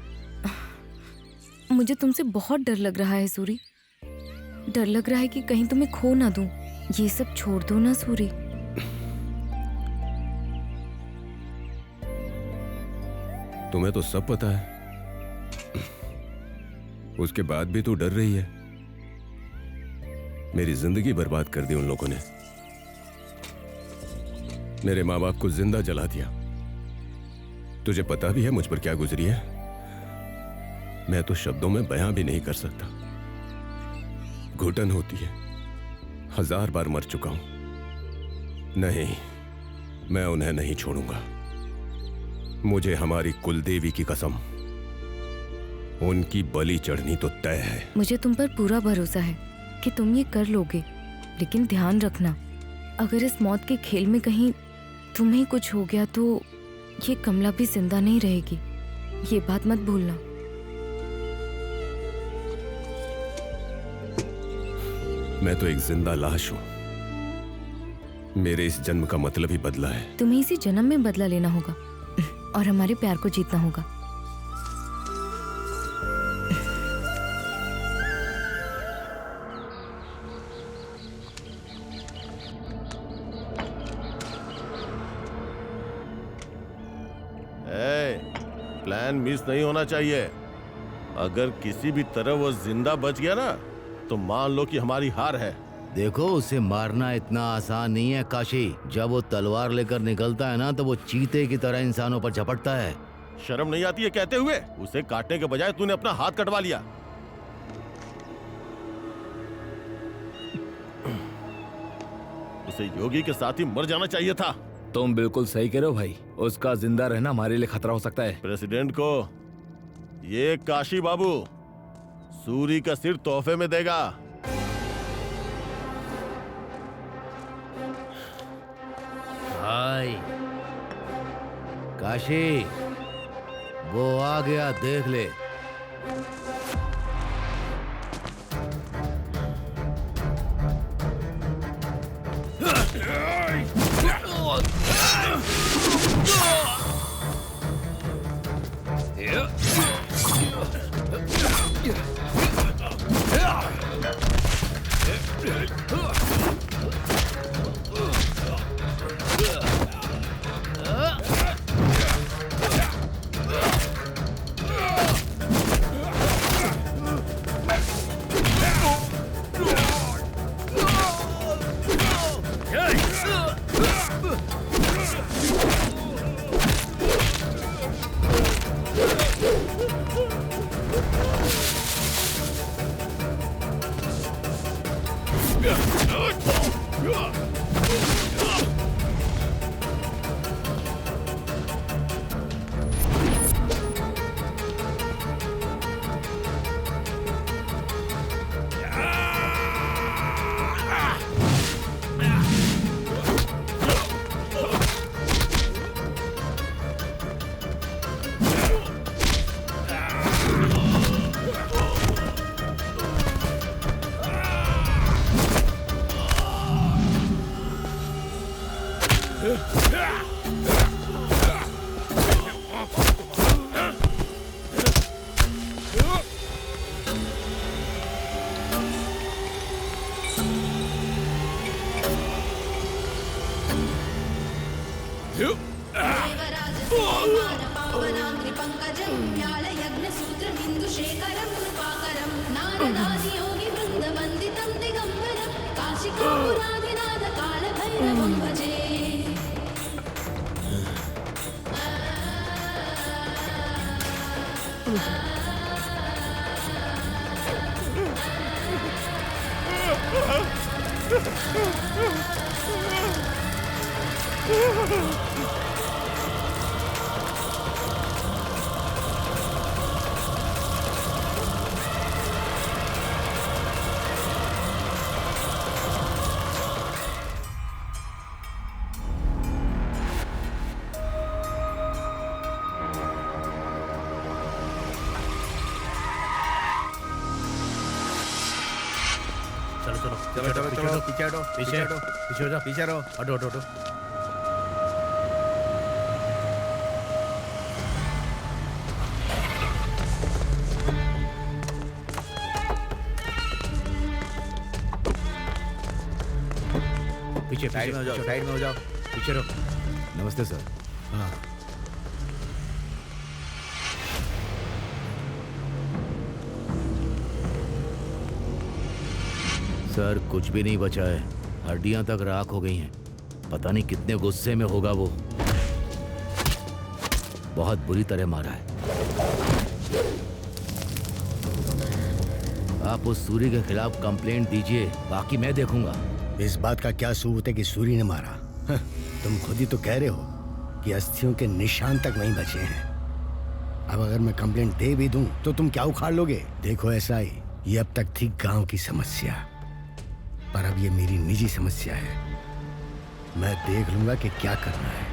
Speaker 7: मुझे तुमसे बहुत डर लग रहा है सूरी। डर लग रहा है कि कहीं तुम्हें खो ना दूं। ये सब छोड़ दो ना सूरी।
Speaker 2: तुम्हें तो सब पता है, उसके बाद भी तू डर रही है। मेरी जिंदगी बर्बाद कर दी उन लोगों ने। मेरे माँ बाप को जिंदा जला दिया। तुझे पता भी है मुझ पर क्या गुजरी है? मैं तो शब्दों में बयां भी नहीं कर सकता। घुटन होती है। 1000 बार मर चुका हूं। नहीं, मैं उन्हें नहीं छोड़ूंगा। मुझे हमारी कुलदेवी की कसम, उनकी बलि चढ़नी तो तय है।
Speaker 7: मुझे तुम पर पूरा भरोसा है कि तुम ये कर लोगे, लेकिन ध्यान रखना, अगर इस मौत के खेल में कहीं तुम्हें कुछ हो गया तो ये कमला भी जिंदा नहीं रहेगी। ये बात मत भूलना।
Speaker 2: मैं तो एक जिंदा लाश हूं। मेरे इस जन्म का मतलब ही बदला है।
Speaker 7: तुम्हें इसी जन्म में बदला लेना होगा और हमारे प्यार को जीतना होगा।
Speaker 9: प्लान मिस नहीं होना चाहिए। अगर किसी भी तरह वो जिंदा बच गया ना तो मान लो कि हमारी हार है।
Speaker 10: देखो, उसे मारना इतना आसान नहीं है काशी। जब वो तलवार लेकर निकलता है ना तो वो चीते की तरह इंसानों पर झपटता है।
Speaker 9: शर्म नहीं आती है कहते हुए? उसे काटने के बजाय तूने अपना हाथ कटवा लिया। उसे योगी के साथ ही मर जाना चाहिए था।
Speaker 8: तुम बिल्कुल सही कह रहे हो भाई। उसका जिंदा रहना हमारे लिए खतरा हो सकता है।
Speaker 9: प्रेसिडेंट को ये काशी बाबू सूरी का सिर तोहफे में देगा।
Speaker 10: भाई काशी, वो आ गया, देख ले।
Speaker 13: नागराजं ज्ञानयज्ञसूत्रबिन्दुशेखरं कृपाकरं नारदादियोगिवृन्दवन्दितं दिगम्बरं काशिकापुराधिनाथकालभैरवं भजे।
Speaker 1: चलो चलो
Speaker 3: चलो चलो चलो पीछे हटो पीछे हटो
Speaker 1: पीछे हो जा
Speaker 3: पीछे रहो
Speaker 1: हटो हटो हटो पीछे
Speaker 3: साइड में हो जाओ साइड में हो जाओ
Speaker 1: पीछे रहो।
Speaker 10: नमस्ते सर।
Speaker 1: हाँ
Speaker 10: सर कुछ भी नहीं बचा है, हड्डियां तक राख हो गई हैं। पता नहीं कितने गुस्से में होगा वो। बहुत बुरी तरह मारा है। आप उस सूरी के खिलाफ कंप्लेंट दीजिए, बाकी मैं देखूंगा।
Speaker 11: इस बात का क्या सबूत है कि सूरी ने मारा? तुम खुद ही तो कह रहे हो कि अस्थियों के निशान तक नहीं बचे हैं। अब अगर मैं कंप्लेंट दे भी दूं तो तुम क्या उखाड़ लोगे? देखो ऐसा ही, ये अब तक थी गांव की समस्या, पर अब ये मेरी निजी समस्या है। मैं देख लूंगा कि क्या करना है,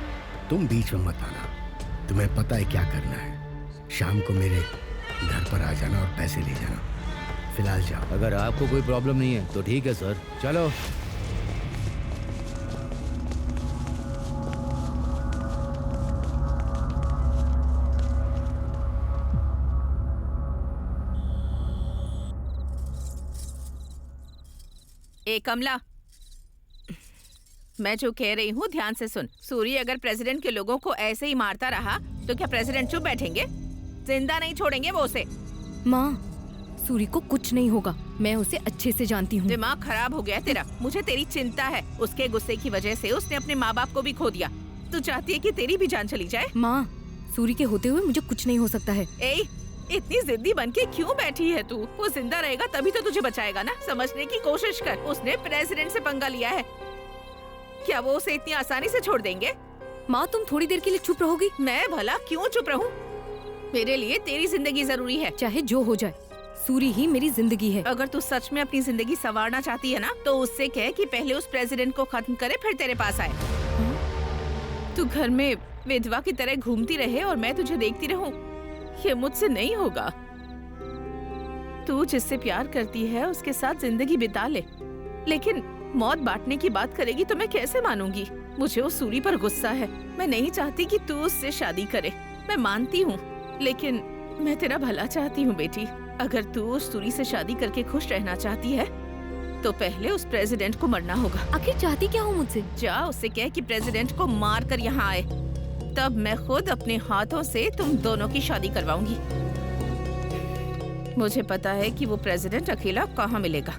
Speaker 11: तुम बीच में मत आना। तुम्हें पता है क्या करना है। शाम को मेरे घर पर आ जाना और पैसे ले जाना। फिलहाल जाओ।
Speaker 10: अगर आपको कोई प्रॉब्लम नहीं है तो ठीक है सर, चलो।
Speaker 6: ए कमला, मैं जो कह रही हूँ ध्यान से सुन। सूरी अगर प्रेसिडेंट के लोगों को ऐसे ही मारता रहा तो क्या प्रेसिडेंट चुप बैठेंगे? जिंदा नहीं छोड़ेंगे वो उसे।
Speaker 7: माँ, सूरी को कुछ नहीं होगा, मैं उसे अच्छे से जानती हूँ।
Speaker 6: दिमाग खराब हो गया तेरा। मुझे तेरी चिंता है। उसके गुस्से की वजह से उसने अपने माँ बाप को भी खो दिया। तू चाहती है कि तेरी भी जान चली जाए?
Speaker 7: माँ, सूरी के होते हुए मुझे कुछ नहीं हो सकता है।
Speaker 6: इतनी जिद्दी बनके क्यों बैठी है तू? वो जिंदा रहेगा तभी तो तुझे बचाएगा ना। समझने की कोशिश कर। उसने प्रेसिडेंट से पंगा लिया है, क्या वो उसे इतनी आसानी से छोड़ देंगे?
Speaker 7: माँ, तुम थोड़ी देर के लिए चुप रहोगी?
Speaker 6: मैं भला क्यों चुप रहूं? मेरे लिए तेरी जिंदगी जरूरी है।
Speaker 7: चाहे जो हो जाए, सूरी ही मेरी जिंदगी है।
Speaker 6: अगर तू सच में अपनी जिंदगी संवारना चाहती है ना, तो उससे कह कि पहले उस प्रेसिडेंट को खत्म करे फिर तेरे पास आए। तू घर में विधवा की तरह घूमती रहे और मैं तुझे देखती रहूं, ये मुझसे नहीं होगा। तू जिससे प्यार करती है उसके साथ जिंदगी बिता ले, लेकिन मौत बांटने की बात करेगी तो मैं कैसे मानूंगी? मुझे उस सूरी पर गुस्सा है। मैं नहीं चाहती कि तू उससे शादी करे। मैं मानती हूँ, लेकिन मैं तेरा भला चाहती हूँ बेटी। अगर तू उस सूरी से शादी करके खुश रहना चाहती है तो पहले उस प्रेसिडेंट को मरना होगा।
Speaker 7: आखिर चाहती क्या हूँ मुझसे?
Speaker 6: जा उससे कह कि प्रेसिडेंट को मार कर यहाँ आए, तब मैं खुद अपने हाथों से तुम दोनों की शादी करवाऊंगी। मुझे पता है कि वो प्रेसिडेंट अकेला कहाँ मिलेगा।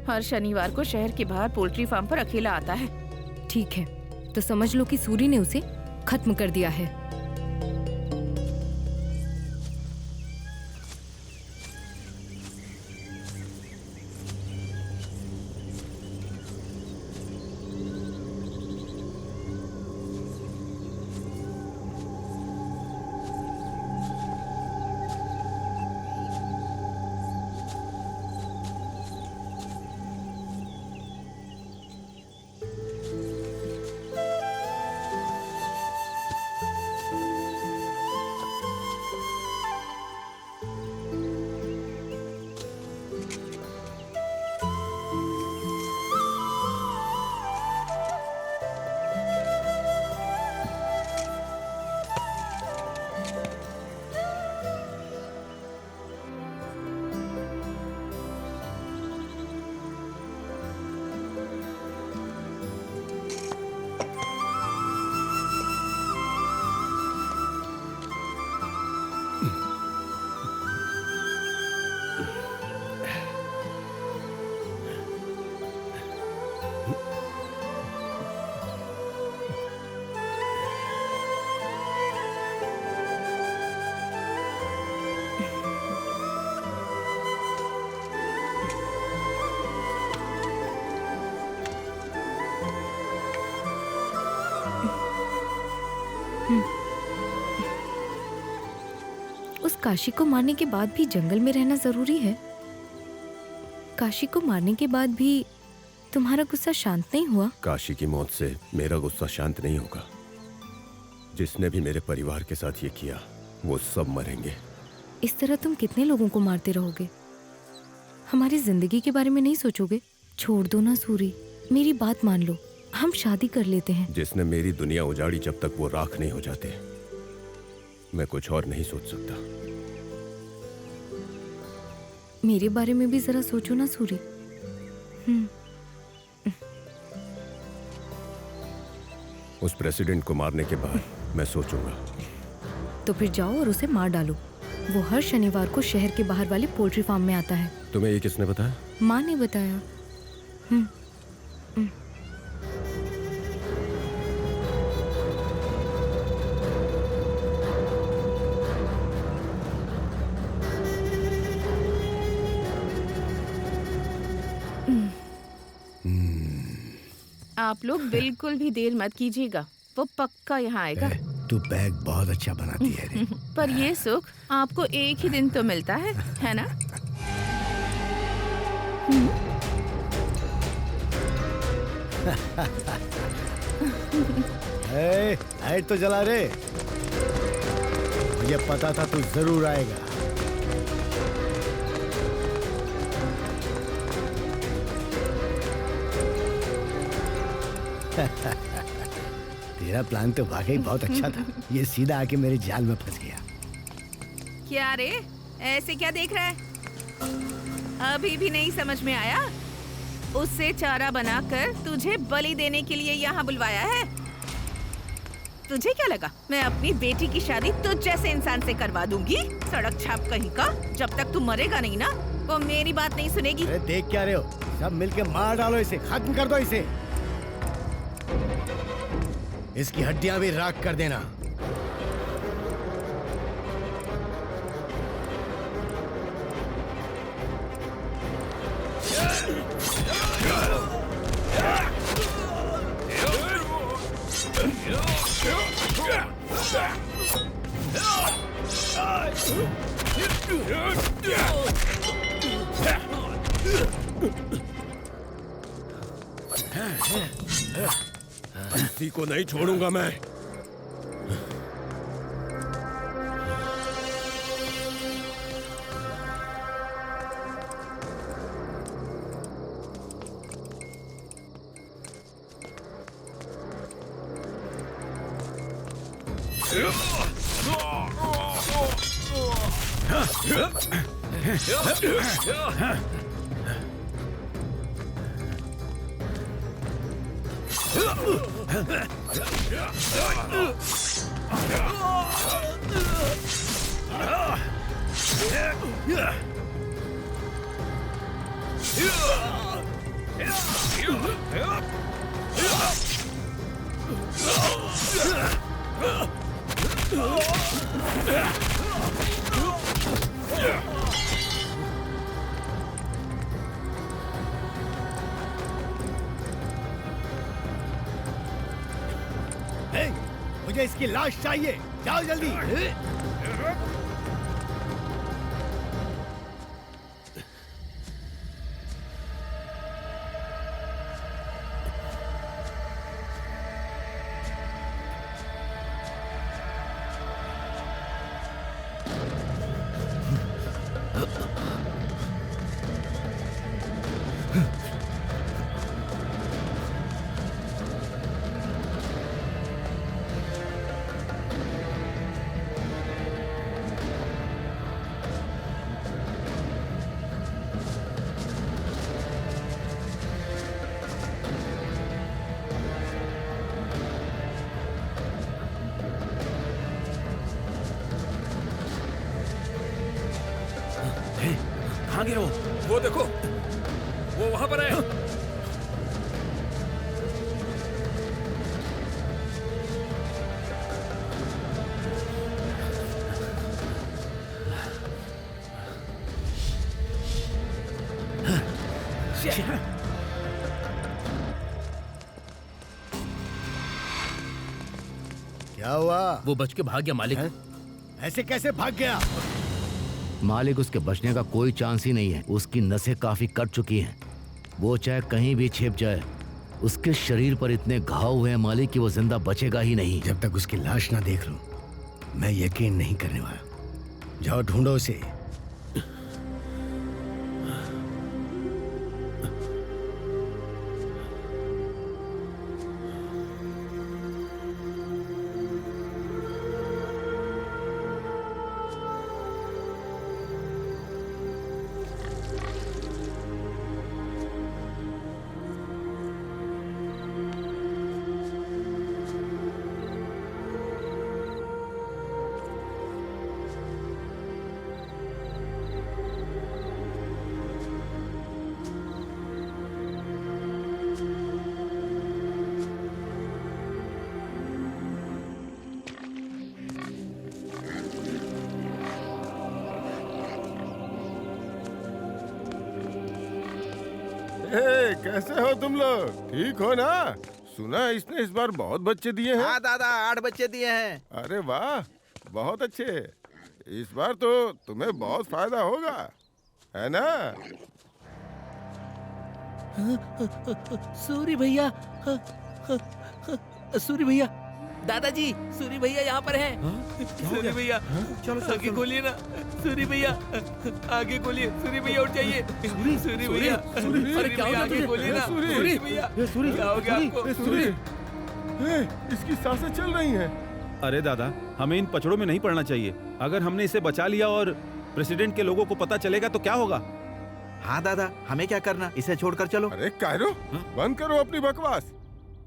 Speaker 6: हर शनिवार को शहर के बाहर पोल्ट्री फार्म पर अकेला आता है।
Speaker 7: ठीक है, तो समझ लो कि सूरी ने उसे खत्म कर दिया है। उस काशी को मारने के बाद भी जंगल में रहना जरूरी है? काशी को मारने के बाद भी तुम्हारा गुस्सा शांत नहीं हुआ?
Speaker 2: काशी की मौत से मेरा गुस्सा शांत नहीं होगा। जिसने भी मेरे परिवार के साथ ये किया वो सब मरेंगे।
Speaker 7: इस तरह तुम कितने लोगों को मारते रहोगे? हमारी जिंदगी के बारे में नहीं सोचोगे? छोड़ दो ना सूरी, मेरी बात मान लो, हम शादी कर लेते हैं।
Speaker 2: जिसने मेरी दुनिया उजाड़ी, जब तक वो राख नहीं हो जाते मैं कुछ और नहीं सोच सकता।
Speaker 7: मेरे बारे में भी जरा सोचो ना सूरी।
Speaker 2: उस प्रेसिडेंट को मारने के बाद मैं सोचूंगा।
Speaker 7: तो फिर जाओ और उसे मार डालो। वो हर शनिवार को शहर के बाहर वाले पोल्ट्री फार्म में आता है।
Speaker 2: तुम्हें ये किसने बताया?
Speaker 7: माँ ने बताया।
Speaker 6: आप लोग बिल्कुल भी देर मत कीजिएगा, वो पक्का यहाँ आएगा।
Speaker 11: तू बैग बहुत अच्छा बनाती है रे।
Speaker 6: पर ये सुख आपको एक ही दिन तो मिलता है ना?
Speaker 11: लाइट तो जला रे, मुझे पता था तू जरूर आएगा। तेरा प्लान तो वाकई बहुत अच्छा था। ये सीधा आके मेरे जाल में फंस गया।
Speaker 6: क्या रे, ऐसे क्या देख रहा है? अभी भी नहीं समझ में आया? उससे चारा बनाकर तुझे बलि देने के लिए यहाँ बुलवाया है। तुझे क्या लगा मैं अपनी बेटी की शादी तुझ जैसे इंसान से करवा दूंगी? सड़क छाप कहीं का। जब तक तू मरेगा नहीं ना, वो मेरी बात नहीं सुनेगी।
Speaker 11: अरे देख क्या रहे हो, सब मिलके मार डालो इसे, खत्म कर दो इसे। इसकी हड्डियां भी राख कर देना।
Speaker 2: किसी को नहीं छोड़ूंगा मैं।
Speaker 11: मुझे इसकी लाश चाहिए, जाओ जल्दी।
Speaker 5: कहाँ गए वो देखो, वो वहां पर है।
Speaker 11: क्या हुआ?
Speaker 1: वो बच के भाग गया मालिक।
Speaker 11: ऐसे कैसे भाग गया?
Speaker 10: मालिक, उसके बचने का कोई चांस ही नहीं है। उसकी नसें काफी कट चुकी हैं। वो चाहे कहीं भी छिप जाए, उसके शरीर पर इतने घाव हुए हैं मालिक कि वो जिंदा बचेगा ही नहीं।
Speaker 11: जब तक उसकी लाश ना देख लूं, मैं यकीन नहीं करने वाला। जाओ ढूंढो उसे।
Speaker 12: कैसे हो तुम लोग? ठीक हो ना? सुना इसने इस बार बहुत बच्चे दिए हैं।
Speaker 3: हाँ दादा, 8 बच्चे दिए हैं।
Speaker 12: अरे वाह, बहुत अच्छे। इस बार तो तुम्हें बहुत फायदा होगा, है ना?
Speaker 8: सूरी भैया, सूरी भैया, दादाजी, सूरी भैया यहाँ पर हैं। सूरी भैया, चलो आगे खोलिए ना। सूरी भैया, आगे खोलिए। सूरी भैया उठ जाइए। सूरी भैया, अरे क्या हो गया? आगे खोलिए ना। सूरी भैया, क्या हो गया आपको?
Speaker 12: इसकी सांसें चल रही हैं।
Speaker 5: अरे दादा, हमें इन पचड़ों में नहीं पड़ना चाहिए। अगर हमने इसे बचा लिया और प्रेसिडेंट के लोगों को पता चलेगा तो क्या होगा?
Speaker 3: हाँ दादा, हमें क्या करना? इसे छोड़कर चलो।
Speaker 12: अरे कायरो, बंद करो अपनी बकवास।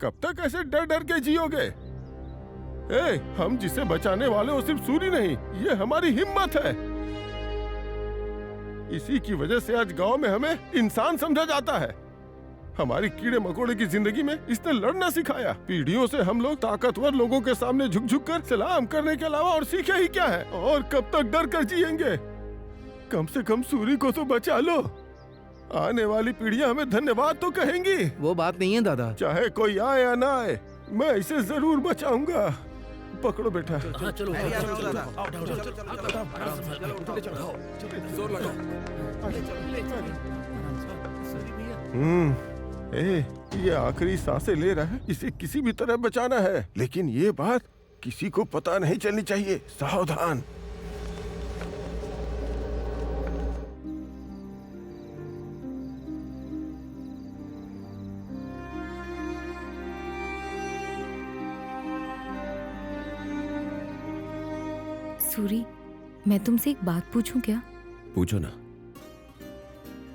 Speaker 12: कब तक ऐसे डर डर के जियोगे? हम जिसे बचाने वाले वो सिर्फ सूरी नहीं, ये हमारी हिम्मत है। इसी की वजह से आज गांव में हमें इंसान समझा जाता है। हमारी कीड़े मकोड़े की जिंदगी में इसने लड़ना सिखाया। पीढ़ियों से हम लोग ताकतवर लोगों के सामने झुक झुक कर सलाम करने के अलावा और सीखे ही क्या है? और कब तक डर कर जिएंगे? कम से कम सूरी को तो बचा लो। आने वाली पीढ़ियां हमें धन्यवाद तो कहेंगी।
Speaker 8: वो बात नहीं है दादा।
Speaker 12: चाहे कोई आए या ना आए, मैं इसे जरूर बचाऊंगा। पकड़ो बेटा।
Speaker 1: चलो
Speaker 12: ये आखिरी सांसें ले रहा है, इसे किसी भी तरह बचाना है। लेकिन ये बात किसी को पता नहीं चलनी चाहिए। सावधान।
Speaker 7: सूरी, मैं तुमसे एक बात पूछूं क्या?
Speaker 2: पूछो ना।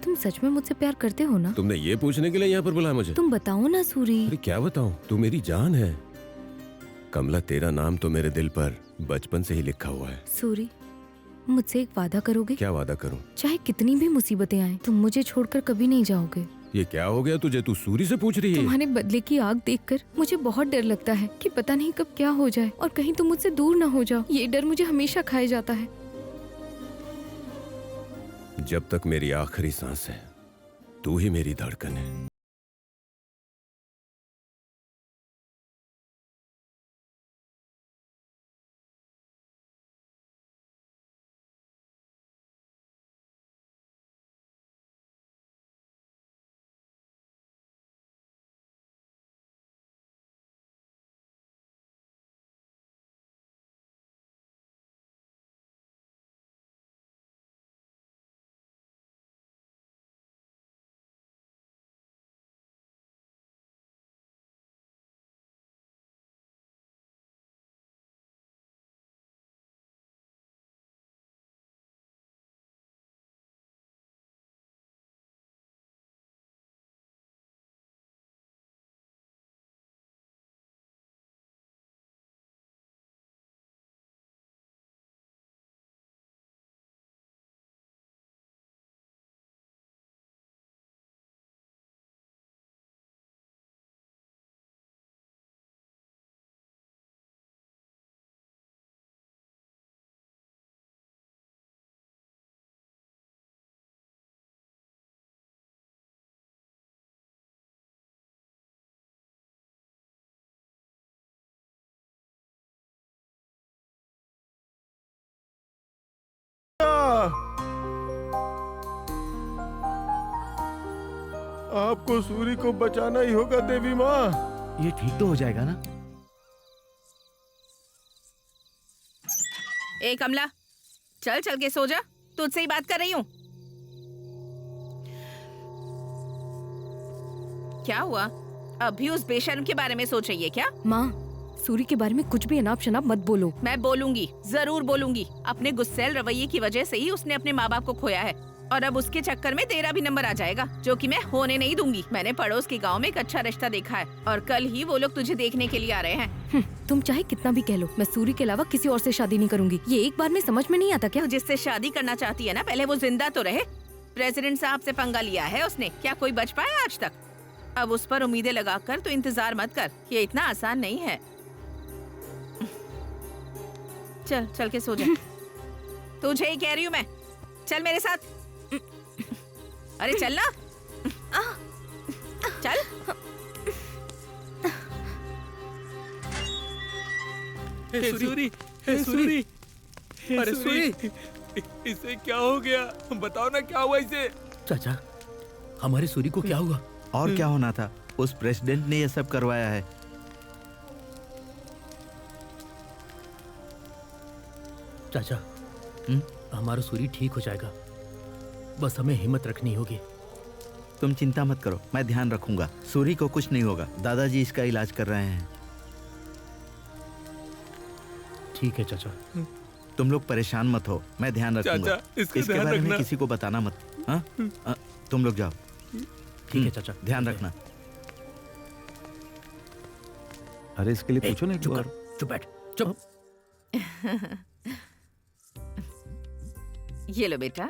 Speaker 7: तुम सच में मुझसे प्यार करते हो ना?
Speaker 2: तुमने ये पूछने के लिए यहाँ पर बुलाया मुझे?
Speaker 7: तुम बताओ ना सूरी।
Speaker 2: अरे क्या बताऊं, तू मेरी जान है। कमला, तेरा नाम तो मेरे दिल पर बचपन से ही लिखा हुआ है।
Speaker 7: सूरी, मुझसे एक वादा करोगे?
Speaker 2: क्या वादा करूं?
Speaker 7: चाहे कितनी भी मुसीबतें आए, तुम मुझे छोड़कर कभी नहीं जाओगे।
Speaker 2: ये क्या हो गया तुझे? तू सूरी से पूछ रही है?
Speaker 7: तुम्हारे बदले की आग देखकर मुझे बहुत डर लगता है कि पता नहीं कब क्या हो जाए और कहीं तुम मुझसे दूर न हो जाओ। ये डर मुझे हमेशा खाए जाता है।
Speaker 2: जब तक मेरी आखिरी सांस है, तू ही मेरी धड़कन है।
Speaker 12: आपको सूरी को बचाना ही होगा देवी माँ।
Speaker 14: ये ठीक तो हो जाएगा ना?
Speaker 6: ए कमला, चल चल के सो जा, तुझसे ही बात कर रही हूँ। क्या हुआ? अभी उस बेशर्म के बारे में सोच रही है क्या?
Speaker 7: माँ, सूरी के बारे में कुछ भी अनाप शनाप मत बोलो।
Speaker 6: मैं बोलूंगी, जरूर बोलूंगी। अपने गुस्सैल रवैये की वजह से ही उसने अपने माँ बाप को खोया है और अब उसके चक्कर में तेरा भी नंबर आ जाएगा, जो कि मैं होने नहीं दूंगी। मैंने पड़ोस के गांव में एक अच्छा रिश्ता देखा है और कल ही वो लोग तुझे देखने के लिए आ रहे हैं।
Speaker 7: तुम चाहे कितना भी कह लो, मैं सूरी के अलावा किसी और से शादी नहीं करूंगी। ये एक बार में समझ में नहीं आता क्या?
Speaker 6: जिससे शादी करना चाहती है ना, पहले वो जिंदा तो रहे। प्रेसिडेंट साहब से पंगा लिया है उसने, क्या कोई बच पाया आज तक? अब उस पर उम्मीदें लगाकर तो इंतजार मत कर, ये इतना आसान नहीं है। चल चल के सो जा। तुझे ही कह रही हूँ मैं, चल मेरे साथ। अरे चल ना, चल।
Speaker 8: हे सूरी, हे सूरी, अरे सूरी, इसे क्या हो गया? बताओ ना क्या हुआ इसे?
Speaker 1: चाचा, हमारे सूरी को क्या हुआ?
Speaker 14: और क्या होना था? उस प्रेसिडेंट ने ये सब करवाया है।
Speaker 1: चाचा, हमारा सूरी ठीक हो जाएगा, बस हमें हिम्मत रखनी होगी।
Speaker 14: तुम चिंता मत करो, मैं ध्यान रखूंगा। सूरी को कुछ नहीं होगा, दादाजी इसका इलाज कर रहे हैं।
Speaker 1: ठीक है चाचा।
Speaker 14: तुम लोग परेशान मत हो, मैं ध्यान रखूंगा।
Speaker 8: चाचा, इसका
Speaker 14: इसके
Speaker 8: ध्यान
Speaker 14: बारे में
Speaker 8: रखना।
Speaker 14: किसी को बताना मत। हाँ? तुम लोग जाओ।
Speaker 1: ठीक है चाचा,
Speaker 14: ध्यान रखना।
Speaker 5: अरे इसके लिए पूछो ना एक
Speaker 1: चुप
Speaker 5: बार।
Speaker 1: कर, चुप बैठ, चुप।
Speaker 6: ये लो बेटा,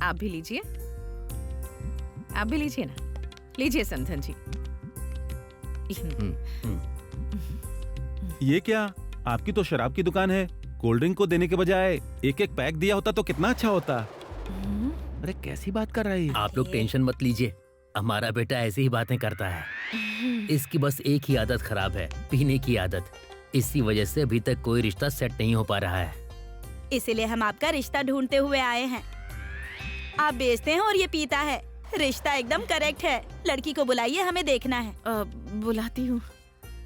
Speaker 6: आप भी लीजिए, आप भी लीजिए ना, लीजिए समधन जी।
Speaker 5: ये क्या? आपकी तो शराब की दुकान है, कोल्ड ड्रिंक को देने के बजाय एक एक पैक दिया होता तो कितना अच्छा होता।
Speaker 14: अरे कैसी बात कर रही है?
Speaker 1: आप लोग टेंशन मत लीजिए, हमारा बेटा ऐसी ही बातें करता है। इसकी बस एक ही आदत खराब है, पीने की आदत। इसी वजह से अभी तक कोई रिश्ता सेट नहीं हो पा रहा है।
Speaker 4: इसीलिए हम आपका रिश्ता ढूंढते हुए आए हैं। आप बेचते हैं और ये पीता है। रिश्ता एकदम करेक्ट है। लड़की को बुलाइए, हमें देखना है।
Speaker 6: बुलाती हूँ।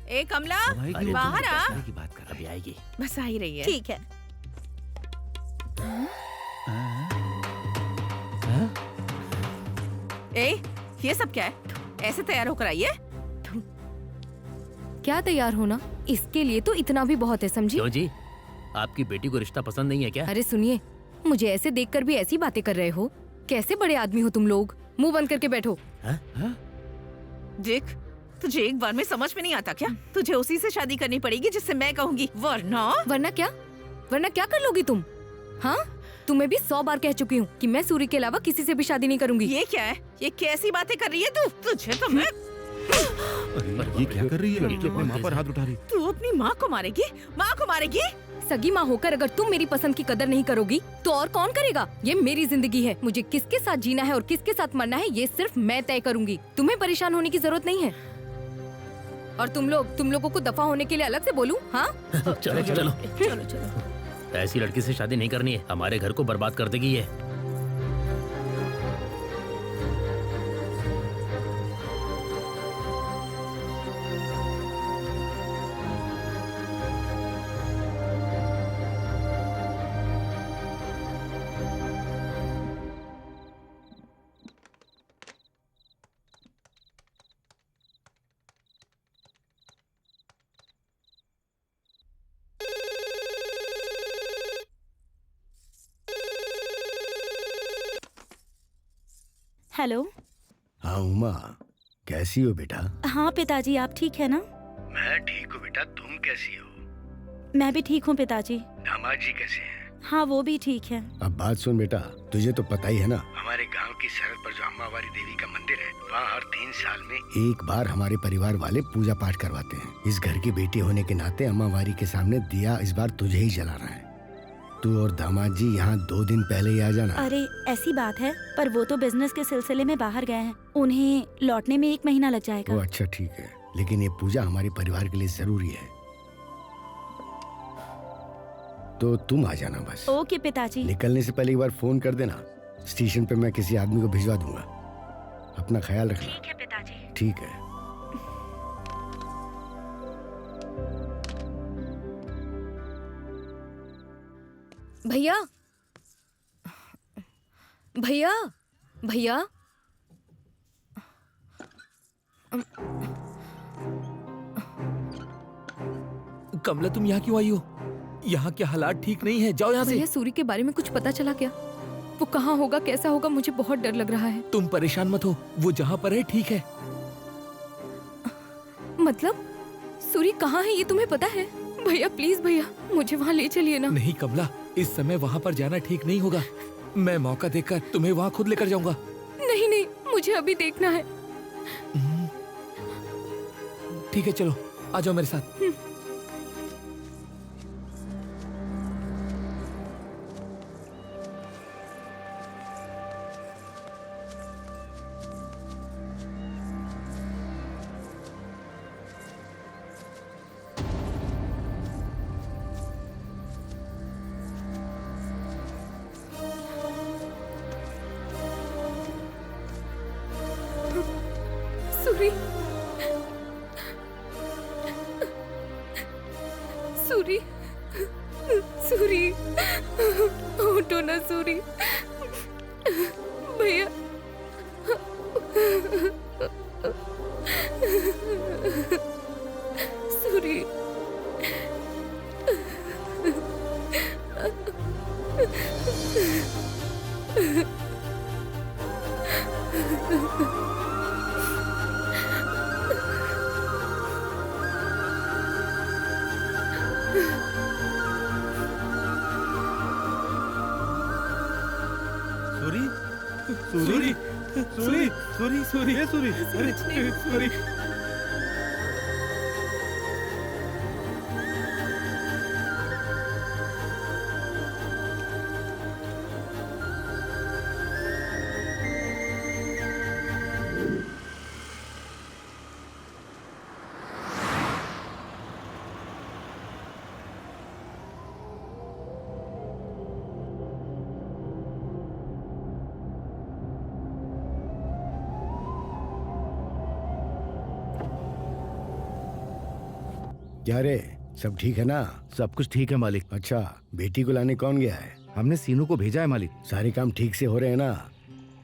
Speaker 6: ए कमला,
Speaker 1: अरे
Speaker 6: बाहर आ।
Speaker 1: की बात कर, अभी आएगी।
Speaker 6: बस आ ही रही है।
Speaker 4: ठीक है।
Speaker 6: ए, ये सब क्या है? ऐसे तैयार होकर आई है?
Speaker 7: क्या तैयार होना? इसके लिए तो इतना भी बहुत है, समझी?
Speaker 1: क्यों जी, आपकी बेटी को रिश्ता पसंद नहीं है क्या?
Speaker 7: अरे सुनिए, मुझे ऐसे देखकर भी ऐसी बातें कर रहे हो? कैसे बड़े आदमी हो तुम लोग? मुंह बंद करके बैठो।
Speaker 6: देख, तुझे एक बार में समझ में नहीं आता क्या? तुझे उसी से शादी करनी पड़ेगी जिससे मैं कहूँगी, वरना
Speaker 7: क्या? वरना क्या कर लोगी तुम? हाँ, तुम्हें भी 100 बार कह चुकी हूँ कि मैं सूरी के अलावा किसी से भी शादी नहीं करूंगी।
Speaker 6: ये क्या है? ये कैसी बातें कर रही है तू? तुझे तो मैं
Speaker 5: ये क्या कर रही है? अपनी माँ पर हाथ उठा रही।
Speaker 6: तू अपनी माँ को मारेगी? माँ को मारेगी?
Speaker 7: सगी माँ होकर अगर तुम मेरी पसंद की कदर नहीं करोगी तो और कौन करेगा? ये मेरी जिंदगी है, मुझे किसके साथ जीना है और किसके साथ मरना है ये सिर्फ मैं तय करूंगी। तुम्हें परेशान होने की जरूरत नहीं है। और तुम लोगों को दफा होने के लिए अलग से बोलूं? हाँ?
Speaker 1: चलो चलो चलो। ऐसी लड़की से शादी नहीं करनी है, हमारे घर को बर्बाद कर देगी ये।
Speaker 4: हेलो।
Speaker 11: हाँ उमा, कैसी हो बेटा?
Speaker 4: हाँ पिताजी, आप ठीक है ना?
Speaker 11: मैं ठीक हूँ बेटा, तुम कैसी हो?
Speaker 4: मैं भी ठीक हूँ पिताजी।
Speaker 11: दामाद जी कैसे हैं?
Speaker 4: हाँ, वो भी ठीक है।
Speaker 11: अब बात सुन बेटा, तुझे तो पता ही है ना, हमारे गांव की सरहद पर जो अम्मावारी देवी का मंदिर है, वहाँ हर 3 साल में एक बार हमारे परिवार वाले पूजा पाठ करवाते हैं। इस घर की बेटी होने के नाते अम्मावारी के सामने दिया इस बार तुझे ही जलाना है। तू और दामाद जी यहाँ 2 दिन पहले ही आ जाना।
Speaker 4: अरे ऐसी बात है, पर वो तो बिजनेस के सिलसिले में बाहर गए हैं, उन्हें लौटने में 1 महीना लग जाएगा।
Speaker 11: वो अच्छा ठीक है, लेकिन ये पूजा हमारे परिवार के लिए जरूरी है, तो तुम आ जाना बस।
Speaker 4: ओके पिताजी।
Speaker 11: निकलने से पहले एक बार फोन कर देना, स्टेशन पे मैं किसी आदमी को भिजवा दूंगा। अपना ख्याल रखना।
Speaker 4: ठीक है पिताजी।
Speaker 11: ठीक है।
Speaker 7: भैया भैया भैया
Speaker 8: कमला तुम यहाँ क्यों आई हो? यहाँ के हालात ठीक नहीं है, जाओ यहाँ से।
Speaker 7: भैया सूरी के बारे में कुछ पता चला क्या? वो कहाँ होगा, कैसा होगा? मुझे बहुत डर लग रहा है।
Speaker 8: तुम परेशान मत हो, वो जहाँ पर है ठीक है।
Speaker 7: मतलब सूरी कहाँ है ये तुम्हें पता है? भैया प्लीज भैया मुझे वहाँ ले चलिए ना।
Speaker 8: नहीं कमला, इस समय वहाँ पर जाना ठीक नहीं होगा। मैं मौका देखकर तुम्हें वहाँ खुद लेकर जाऊंगा।
Speaker 7: नहीं नहीं, मुझे अभी देखना है।
Speaker 8: ठीक है चलो, आ जाओ मेरे साथ।
Speaker 7: सूरी सूरी सूरी उठो ना सूरी। भैया सूरी
Speaker 5: सूरी सूरी सूरी सूरी सूरी सूरी सूरी
Speaker 11: क्या रे, सब ठीक है ना?
Speaker 10: सब कुछ ठीक है मालिक।
Speaker 11: अच्छा, बेटी को लाने कौन गया है?
Speaker 10: हमने सीनू को भेजा है मालिक।
Speaker 11: सारे काम ठीक से हो रहे हैं ना?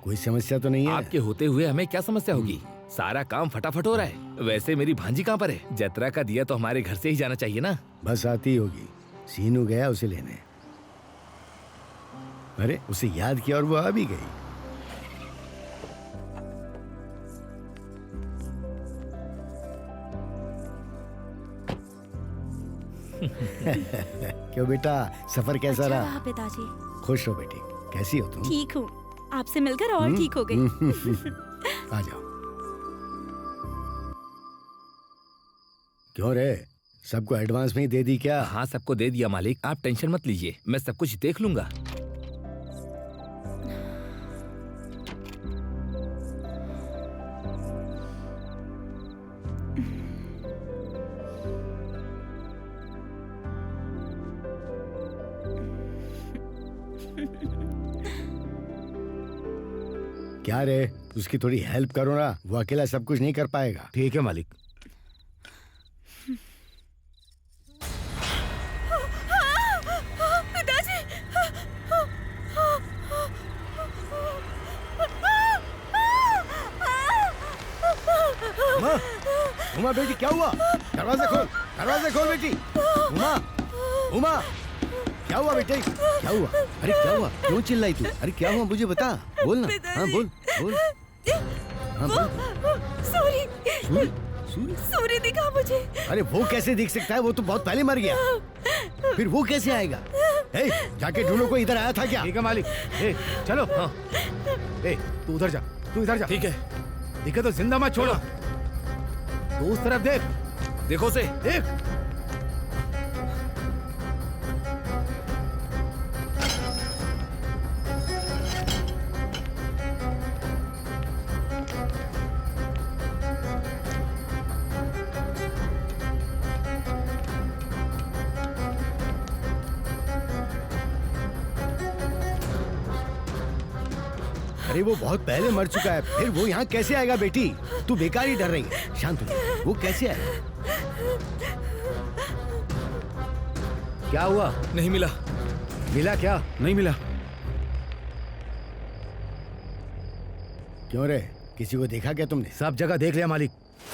Speaker 11: कोई समस्या तो नहीं है?
Speaker 8: आपके होते हुए हमें क्या समस्या होगी? सारा काम फटाफट हो रहा है। वैसे मेरी भांजी कहाँ पर है? जतरा का दिया तो हमारे घर से ही जाना चाहिए ना।
Speaker 11: बस आती होगी, सीनू गया उसे लेने। अरे उसे याद किया और वो आ भी गई। क्यों बेटा, सफर कैसा
Speaker 4: अच्छा
Speaker 11: रहा?
Speaker 4: रहा पिताजी।
Speaker 11: खुश हो बेटी, कैसी हो तुम?
Speaker 4: ठीक हूँ, आपसे मिलकर और ठीक हो गई।
Speaker 11: आ जाओ। क्यों रे, सबको एडवांस में ही दे दी क्या?
Speaker 8: हाँ सबको दे दिया मालिक, आप टेंशन मत लीजिए, मैं सब कुछ देख लूंगा।
Speaker 11: क्या रे, उसकी थोड़ी हेल्प करो ना, वो अकेला सब कुछ नहीं कर पाएगा।
Speaker 10: ठीक है मालिक।
Speaker 6: पिताजी
Speaker 11: उमा बेटी क्या हुआ? दरवाजा खोल, दरवाजा खोल बेटी। उमा, उमा, क्या हुआ बेटे? क्या हुआ? अरे क्या हुआ? क्यों चिल्लाई तू? अरे क्या हुआ मुझे बता, बोल ना। हाँ बोल, बोल। हाँ बोल।
Speaker 6: सूरी
Speaker 11: सूरी, सूरी,
Speaker 6: सूरी दिखा मुझे।
Speaker 11: अरे वो कैसे दिख सकता है? वो तो बहुत पहले मर गया। फिर वो कैसे आएगा? ए, जाके ढूंढो, कोई इधर आया था क्या?
Speaker 10: ठीक है मालिक। ए, चलो। हाँ। ए, तू उधर जा, तू इधर जा।
Speaker 8: ठीक है।
Speaker 10: दिखे तो जिंदा मत छोड़ो। तू उस तरफ देख।
Speaker 8: देखो उसे,
Speaker 10: देख।
Speaker 11: अरे वो बहुत पहले मर चुका है, फिर वो यहाँ कैसे आएगा बेटी? तू बेकार ही डर रही है। शांत हो जा, वो कैसे आएगा? क्या हुआ?
Speaker 8: नहीं मिला।
Speaker 11: मिला क्या?
Speaker 5: नहीं मिला।
Speaker 11: क्यों रे, किसी को देखा क्या तुमने?
Speaker 10: सब जगह देख लिया मालिक,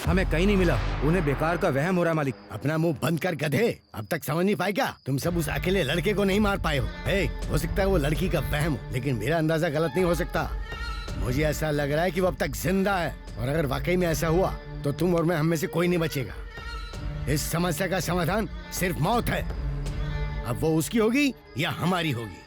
Speaker 10: हमें कहीं नहीं मिला। उन्हें बेकार का वहम हो रहा है मालिक।
Speaker 11: अपना मुंह बंद कर गधे, अब तक समझ नहीं पाए क्या? तुम सब उस अकेले लड़के को नहीं मार पाए हो। हो सकता है वो लड़की का वहम हो, लेकिन मेरा अंदाजा गलत नहीं हो सकता। मुझे ऐसा लग रहा है कि वो अब तक जिंदा है, और अगर वाकई में ऐसा हुआ तो तुम और मैं, हम में से कोई नहीं बचेगा। इस समस्या का समाधान सिर्फ मौत है। अब वो उसकी होगी या हमारी होगी।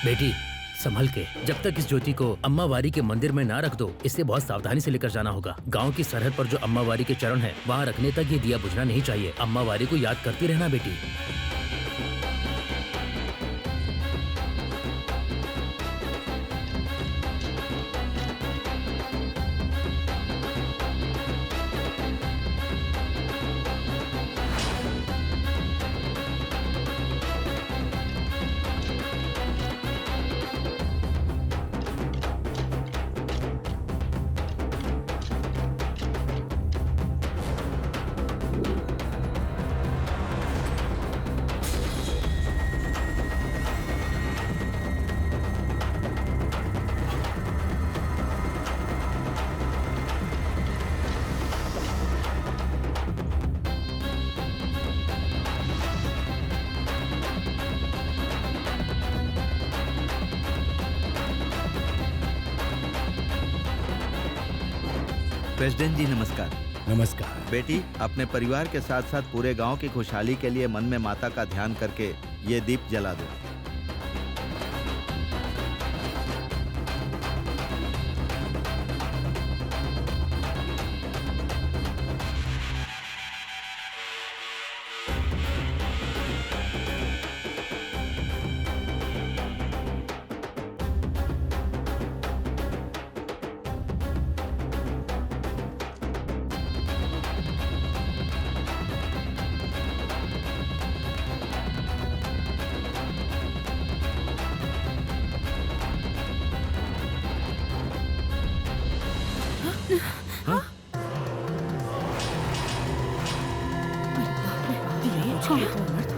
Speaker 1: बेटी संभल के, जब तक इस ज्योति को अम्मा वारी के मंदिर में ना रख दो, इसे बहुत सावधानी से लेकर जाना होगा। गांव की सरहद पर जो अम्मा वारी के चरण है, वहाँ रखने तक ये दिया बुझना नहीं चाहिए। अम्मा वारी को याद करती रहना बेटी।
Speaker 14: प्रेसिडेंट जी नमस्कार।
Speaker 11: नमस्कार।
Speaker 14: बेटी, अपने परिवार के साथ साथ पूरे गांव की खुशहाली के लिए मन में माता का ध्यान करके ये दीप जला दो।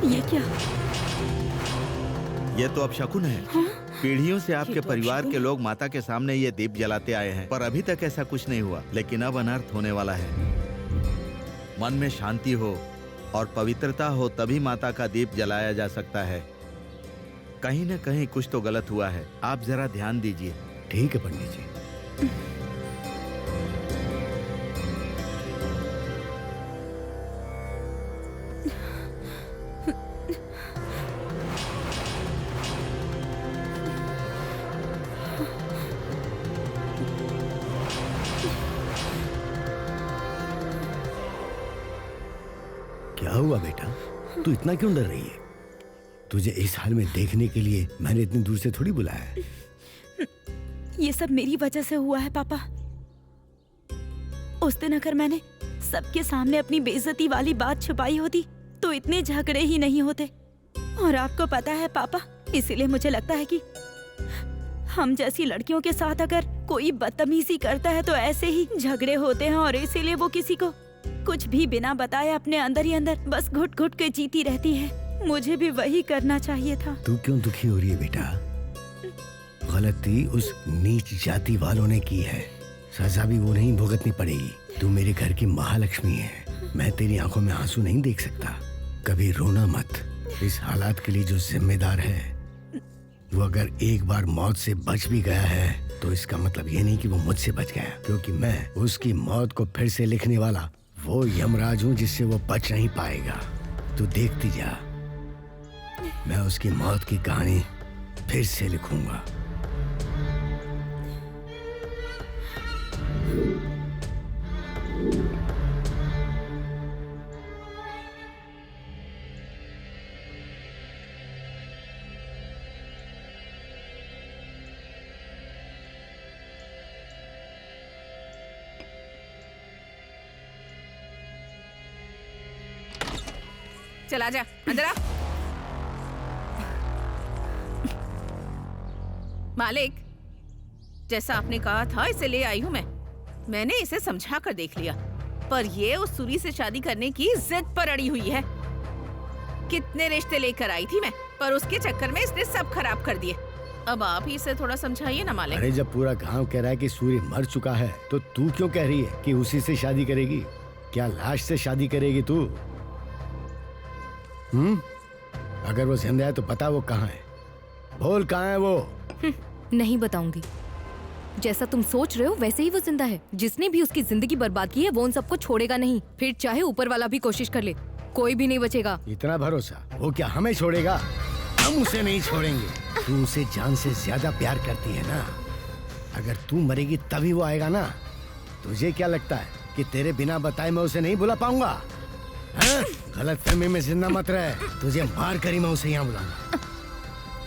Speaker 4: ये क्या?
Speaker 14: ये तो अब शकुन है। पीढ़ियों से आपके परिवार के लोग माता के सामने ये दीप जलाते आए हैं, पर अभी तक ऐसा कुछ नहीं हुआ। लेकिन अब अनर्थ होने वाला है। मन में शांति हो और पवित्रता हो तभी माता का दीप जलाया जा सकता है। कहीं न कहीं कुछ तो गलत हुआ है। आप जरा ध्यान दीजिए।
Speaker 11: ठीक है पंडित जी। क्या हुआ बेटा, तू इतना क्यों डर रही है? तुझे इस हाल में देखने के लिए मैंने इतनी दूर से थोड़ी बुलाया है।
Speaker 4: ये सब मेरी वजह से हुआ है पापा। उस दिन अगर मैंने सबके सामने अपनी बेइज्जती वाली बात छुपाई होती तो इतने झगड़े ही नहीं होते। और आपको पता है पापा, इसीलिए मुझे लगता है कि हम जैसी लड़कियों के साथ अगर कोई बदतमीजी करता है तो ऐसे ही झगड़े होते हैं, और इसीलिए वो किसी को कुछ भी बिना बताए अपने अंदर ही अंदर बस घुट घुट के जीती रहती है। मुझे भी वही करना चाहिए था।
Speaker 11: तू क्यों दुखी हो रही है बेटा? गलती उस नीच जाति वालों ने की है, सजा भी वो नहीं भुगतनी पड़ेगी। तू मेरे घर की महालक्ष्मी है, मैं तेरी आंखों में आंसू नहीं देख सकता। कभी रोना मत। इस हालात के लिए जो जिम्मेदार है वो अगर एक बार मौत से बच भी गया है तो इसका मतलब ये नहीं कि वो मुझसे बच गया, क्योंकि मैं उसकी मौत को फिर से लिखने वाला वो यमराज हूँ जिससे वो बच नहीं पाएगा। तू देखती जा, मैं उसकी मौत की कहानी फिर से लिखूंगा।
Speaker 6: चला जा अंदर आ। मालिक, जैसा आपने कहा था इसे ले आई हूँ मैं। मैंने इसे समझा कर देख लिया, पर ये उस सूरी से शादी करने की जिद पर अड़ी हुई है। कितने रिश्ते लेकर आई थी मैं, पर उसके चक्कर में इसने सब खराब कर दिए। अब आप ही इसे थोड़ा समझाइए ना मालिक।
Speaker 11: अरे जब पूरा गांव कह रहा है कि सूर्य मर चुका है, तो तू क्यों कह रही है कि उसी से शादी करेगी? क्या लाश से शादी करेगी तू? अगर वो जिंदा है तो बता वो कहाँ है, बोल कहाँ है वो।
Speaker 7: नहीं बताऊंगी। जैसा तुम सोच रहे हो वैसे ही वो जिंदा है। जिसने भी उसकी जिंदगी बर्बाद की है वो उन सबको छोड़ेगा नहीं, फिर चाहे ऊपर वाला भी कोशिश कर ले, कोई भी नहीं बचेगा।
Speaker 11: इतना भरोसा? वो क्या हमें छोड़ेगा? हम उसे नहीं छोड़ेंगे। तू उसे जान से ज्यादा प्यार करती है ना, अगर तू मरेगी तभी वो आएगा ना। तुझे क्या लगता है कि तेरे बिना बताए मैं उसे नहीं बुला पाऊंगा? गलत फहमी में जिंदा मत रहे, तुझे मार कर ही मैं उसे यहाँ बुलाऊंगा।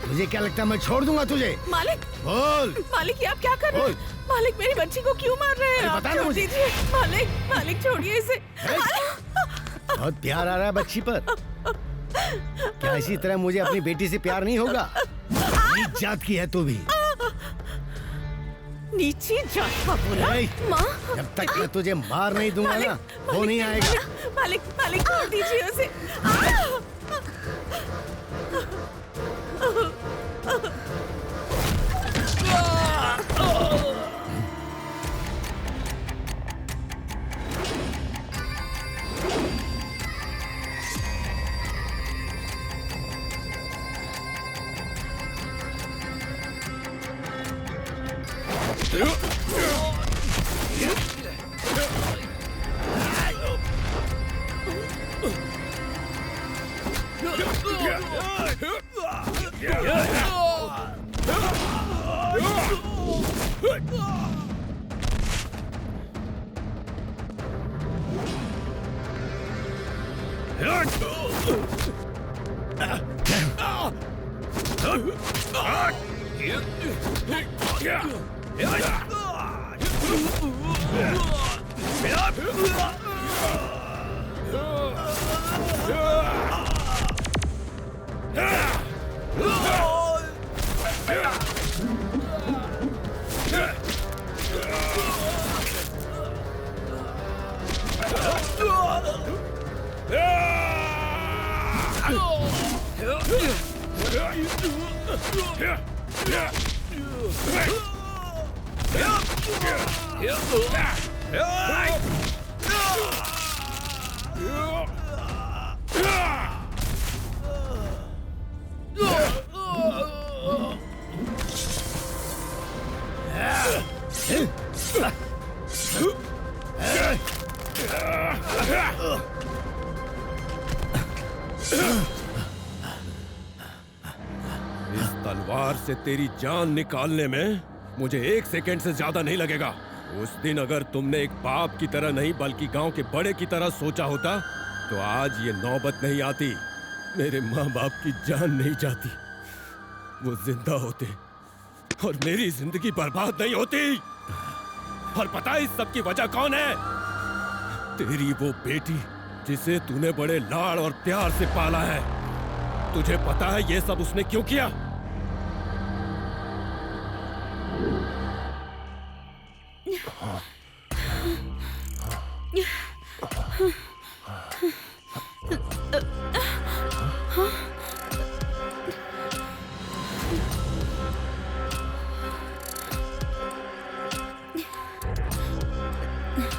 Speaker 11: तुझे क्या लगता है मैं छोड़ दूंगा तुझे?
Speaker 6: मालिक,
Speaker 11: बोल।
Speaker 6: मालिक ये आप क्या कर रहे हैं? मालिक मेरी बच्ची को क्यों मार रहे हैं? आप छोड़ दीजिए। मालिक, मालिक छोड़िए इसे।
Speaker 11: बहुत प्यार आ रहा है बच्ची पर। क्या इसी तरह मुझे अपनी बेटी से प्यार नहीं होगा? नीच जात की है तू भी।
Speaker 6: नीची जात का बोला? माँ,
Speaker 11: जब तक मैं तुझे मार नहीं दूंगा ना, वो नहीं आएगा।
Speaker 6: मालिक, मालिक छोड़ दीजिए उसे।
Speaker 2: तलवार से तेरी जान निकालने में मुझे 1 सेकंड से ज्यादा नहीं लगेगा। उस दिन अगर तुमने एक बाप की तरह नहीं बल्कि गांव के बड़े की तरह सोचा होता तो आज ये नौबत नहीं आती। मेरे माँ बाप की जान नहीं जाती, वो जिंदा होते और मेरी जिंदगी बर्बाद नहीं होती। और पता है इस सब की वजह कौन है? तेरी वो बेटी जिसे तूने बड़े लाड़ और प्यार से पाला है। तुझे पता है ये सब उसने क्यों किया?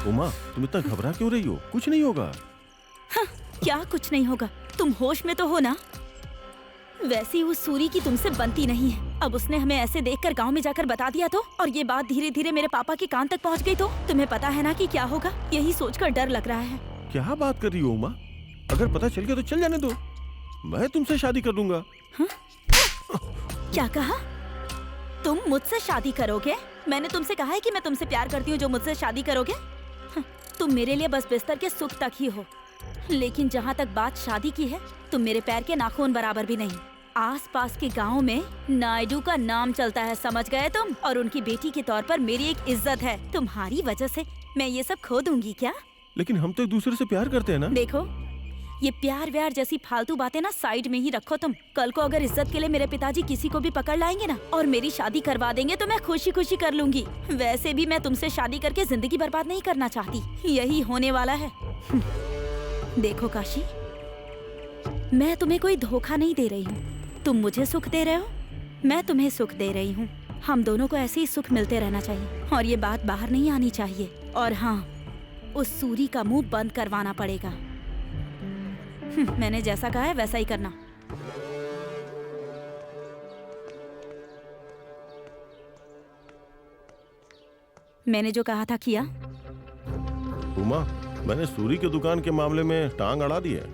Speaker 12: उमा, तुम इतना घबरा क्यों रही हो? कुछ नहीं होगा।
Speaker 4: हाँ, क्या कुछ नहीं होगा? तुम होश में तो हो ना? वैसे ही उस सूरी की तुमसे बनती नहीं है। अब उसने हमें ऐसे देखकर गांव में जाकर बता दिया तो, और ये बात धीरे धीरे मेरे पापा के कान तक पहुंच गई तो तुम्हें पता है ना कि क्या होगा? यही सोचकर डर लग रहा है।
Speaker 12: क्या बात कर रही हो उमा? अगर पता चल गया तो चल जाने दो, मैं तुमसे शादी कर लूंगा।
Speaker 4: हाँ? क्या कहा? तुम मुझसे शादी करोगे? मैंने तुमसे कहा है कि मैं तुमसे प्यार करती हूँ जो मुझसे शादी करोगे? हाँ, तुम मेरे लिए बस बिस्तर के सुख तक ही हो, लेकिन जहाँ तक बात शादी की है, तुम मेरे पैर के नाखून बराबर भी नहीं। आसपास के गांव में नायडू का नाम चलता है, समझ गए तुम? और उनकी बेटी के तौर पर मेरी एक इज्जत है। तुम्हारी वजह से मैं ये सब खो दूंगी क्या?
Speaker 12: लेकिन हम तो एक दूसरे से प्यार करते हैं ना।
Speaker 4: देखो, ये प्यार व्यार जैसी फालतू बातें ना साइड में ही रखो तुम। कल को अगर इज्जत के लिए मेरे पिताजी किसी को भी पकड़ लाएंगे ना और मेरी शादी करवा देंगे तो मैं खुशी खुशी कर लूंगी। वैसे भी मैं तुमसे शादी करके जिंदगी बर्बाद नहीं करना चाहती, यही होने वाला है। देखो काशी, मैं तुम्हें कोई धोखा नहीं दे रही हूँ। तुम मुझे सुख दे रहे हो, मैं तुम्हें सुख दे रही हूँ। हम दोनों को ऐसे ही सुख मिलते रहना चाहिए और ये बात बाहर नहीं आनी चाहिए। और हाँ, उस सूरी का मुंह बंद करवाना पड़ेगा। मैंने जैसा कहा है वैसा ही करना। मैंने जो कहा था किया?
Speaker 9: उमा, मैंने सूरी की दुकान के मामले में टांग अड़ा दी है।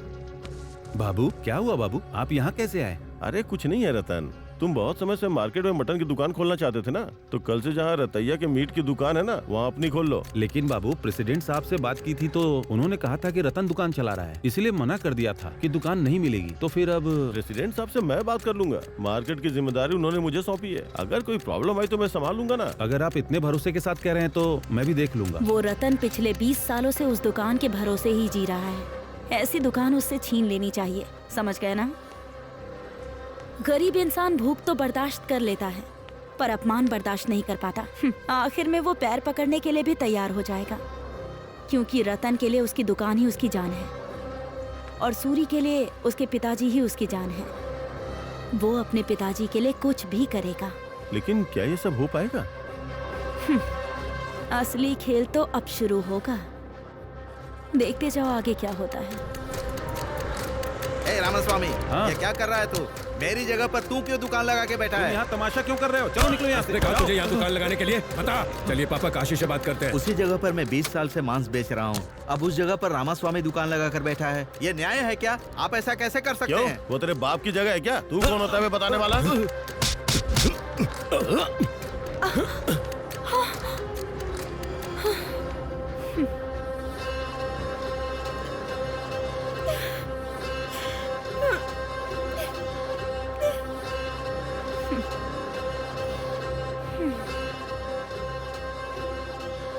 Speaker 5: बाबू, क्या हुआ बाबू? आप यहाँ कैसे आए?
Speaker 9: अरे कुछ नहीं है रतन, तुम बहुत समय से मार्केट में मटन की दुकान खोलना चाहते थे ना, तो कल से जहाँ रतैया के मीट की दुकान है ना, वहाँ अपनी खोल लो।
Speaker 5: लेकिन बाबू, प्रेसिडेंट साहब से बात की थी तो उन्होंने कहा था कि रतन दुकान चला रहा है, इसलिए मना कर दिया था कि दुकान नहीं मिलेगी। तो फिर अब
Speaker 9: प्रेसिडेंट साहब से मैं बात कर लूंगा, मार्केट की जिम्मेदारी उन्होंने मुझे सौंपी है। अगर कोई प्रॉब्लम आई तो मैं संभाल लूंगा ना।
Speaker 5: अगर आप इतने भरोसे के साथ कह रहे हैं तो मैं भी देख लूंगा।
Speaker 4: वो रतन पिछले 20 सालों से उस दुकान के भरोसे ही जी रहा है। ऐसी दुकान उससे छीन लेनी चाहिए, समझ गए ना? गरीब इंसान भूख तो बर्दाश्त कर लेता है पर अपमान बर्दाश्त नहीं कर पाता। आखिर में वो पैर पकड़ने के लिए भी तैयार हो जाएगा, क्योंकि रतन के लिए उसकी दुकान ही उसकी जान है और सूरी के लिए उसके पिताजी ही उसकी जान है। वो अपने पिताजी के लिए कुछ भी करेगा।
Speaker 9: लेकिन क्या ये सब हो पाएगा?
Speaker 4: असली खेल तो अब शुरू होगा, देखते जाओ आगे क्या होता है।
Speaker 3: ए रामास्वामी, ये क्या कर रहा है तू? मेरी जगह पर तू क्यों दुकान लगा के बैठा है?
Speaker 5: यहाँ तमाशा क्यों कर रहे हो? चलो निकलो यहाँ से।
Speaker 2: कहा तुझे यहाँ दुकान लगाने के लिए? बता। चलिए पापा, काशी से बात करते हैं।
Speaker 14: उसी जगह पर मैं 20 साल से मांस बेच रहा हूँ, अब उस जगह पर रामास्वामी दुकान लगा कर बैठा है। ये न्याय है क्या? आप ऐसा कैसे कर सकते हैं?
Speaker 9: वो तेरे बाप की जगह है क्या? तू कौन होता है बताने वाला?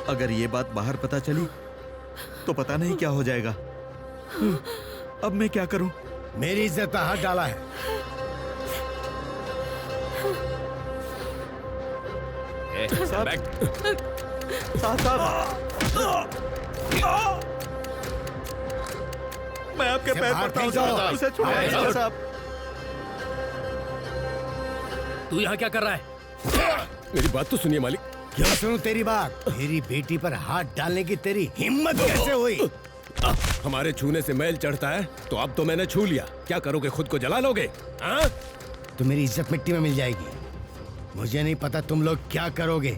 Speaker 14: अगर ये बात बाहर पता चली तो पता नहीं क्या हो जाएगा। अब मैं क्या करूं?
Speaker 11: मेरी इज्जत पर हाथ डाला है।
Speaker 14: मैं आपके पैर पड़ता हूं साहब, उसे छोड़ो साहब।
Speaker 1: तू यहाँ क्या कर रहा है?
Speaker 2: मेरी बात तो सुनिए मालिक।
Speaker 11: क्या सुनूं तेरी बात? मेरी बेटी पर हाथ डालने की तेरी हिम्मत कैसे हुई?
Speaker 2: हमारे छूने से मैल चढ़ता है तो अब तो मैंने छू लिया, क्या करोगे? खुद को जला लोगे?
Speaker 11: तो मेरी इज्जत मिट्टी में मिल जाएगी। मुझे नहीं पता तुम लोग क्या करोगे,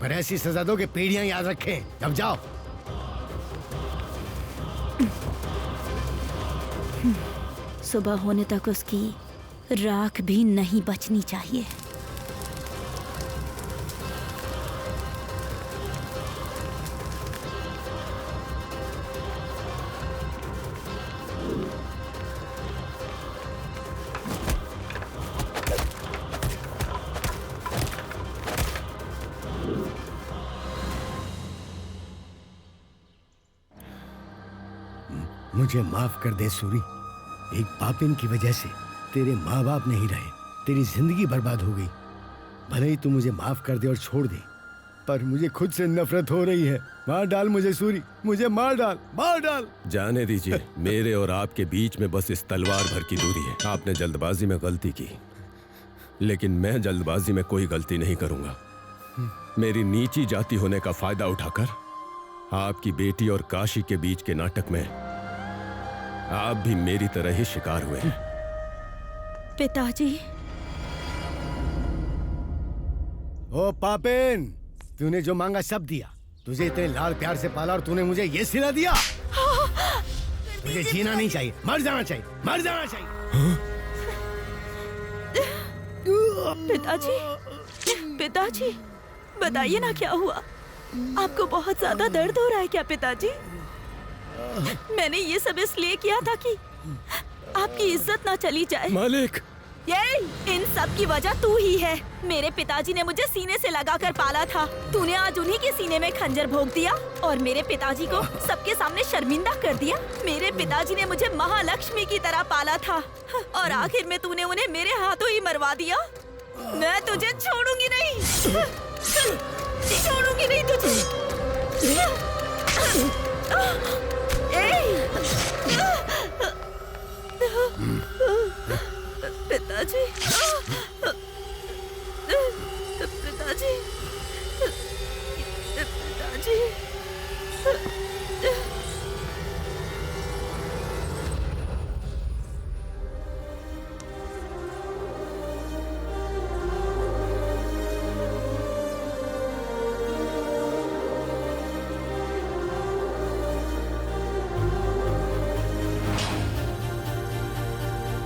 Speaker 11: पर ऐसी सजा दो कि पीढ़ियां याद रखें। अब जाओ।
Speaker 4: सुबह होने तक उसकी राख भी नहीं बचनी चाहिए।
Speaker 11: मुझे माफ कर दे सूरी, एक पापिन की वजह से तेरे माँ बाप नहीं रहे, तेरी जिंदगी बर्बाद हो गई। भले ही तू मुझे माफ कर दे और छोड़ दे, पर मुझे खुद से नफरत हो रही है। मार डाल मुझे सूरी, मुझे मार डाल, मार डाल।
Speaker 2: जाने दीजिए, मेरे और आपके बीच में बस इस तलवार भर की दूरी है। आपने जल्दबाजी में गलती की, लेकिन मैं जल्दबाजी में कोई गलती नहीं करूंगा। मेरी नीची जाति होने का फायदा उठाकर आपकी बेटी और काशी के बीच के नाटक में आप भी मेरी तरह ही शिकार हुए।
Speaker 4: पिताजी।
Speaker 11: ओ पापिन, तूने जो मांगा सब दिया। तुझे इतने लाड़ प्यार से पाला और तूने मुझे ये सिला दिया। तुझे जीना नहीं चाहिए, मर जाना चाहिए, मर जाना चाहिए।
Speaker 4: पिताजी, पिताजी, बताइए ना क्या हुआ? आपको बहुत ज्यादा दर्द हो रहा है क्या पिताजी? मैंने ये सब इसलिए किया था कि आपकी इज्जत ना चली जाए।
Speaker 2: मालिक,
Speaker 4: ये इन सब की वजह तू ही है। मेरे पिताजी ने मुझे सीने से लगाकर पाला था। तूने आज उन्हीं के सीने में खंजर भोंक दिया और मेरे पिताजी को सबके सामने शर्मिंदा कर दिया। मेरे पिताजी ने मुझे महालक्ष्मी की तरह पाला था और आखिर में तूने उन्हें मेरे हाथों ही मरवा दिया। मैं तुझे छोड़ूंगी नहीं, छोड़ूंगी नहीं तुझे। पिताजी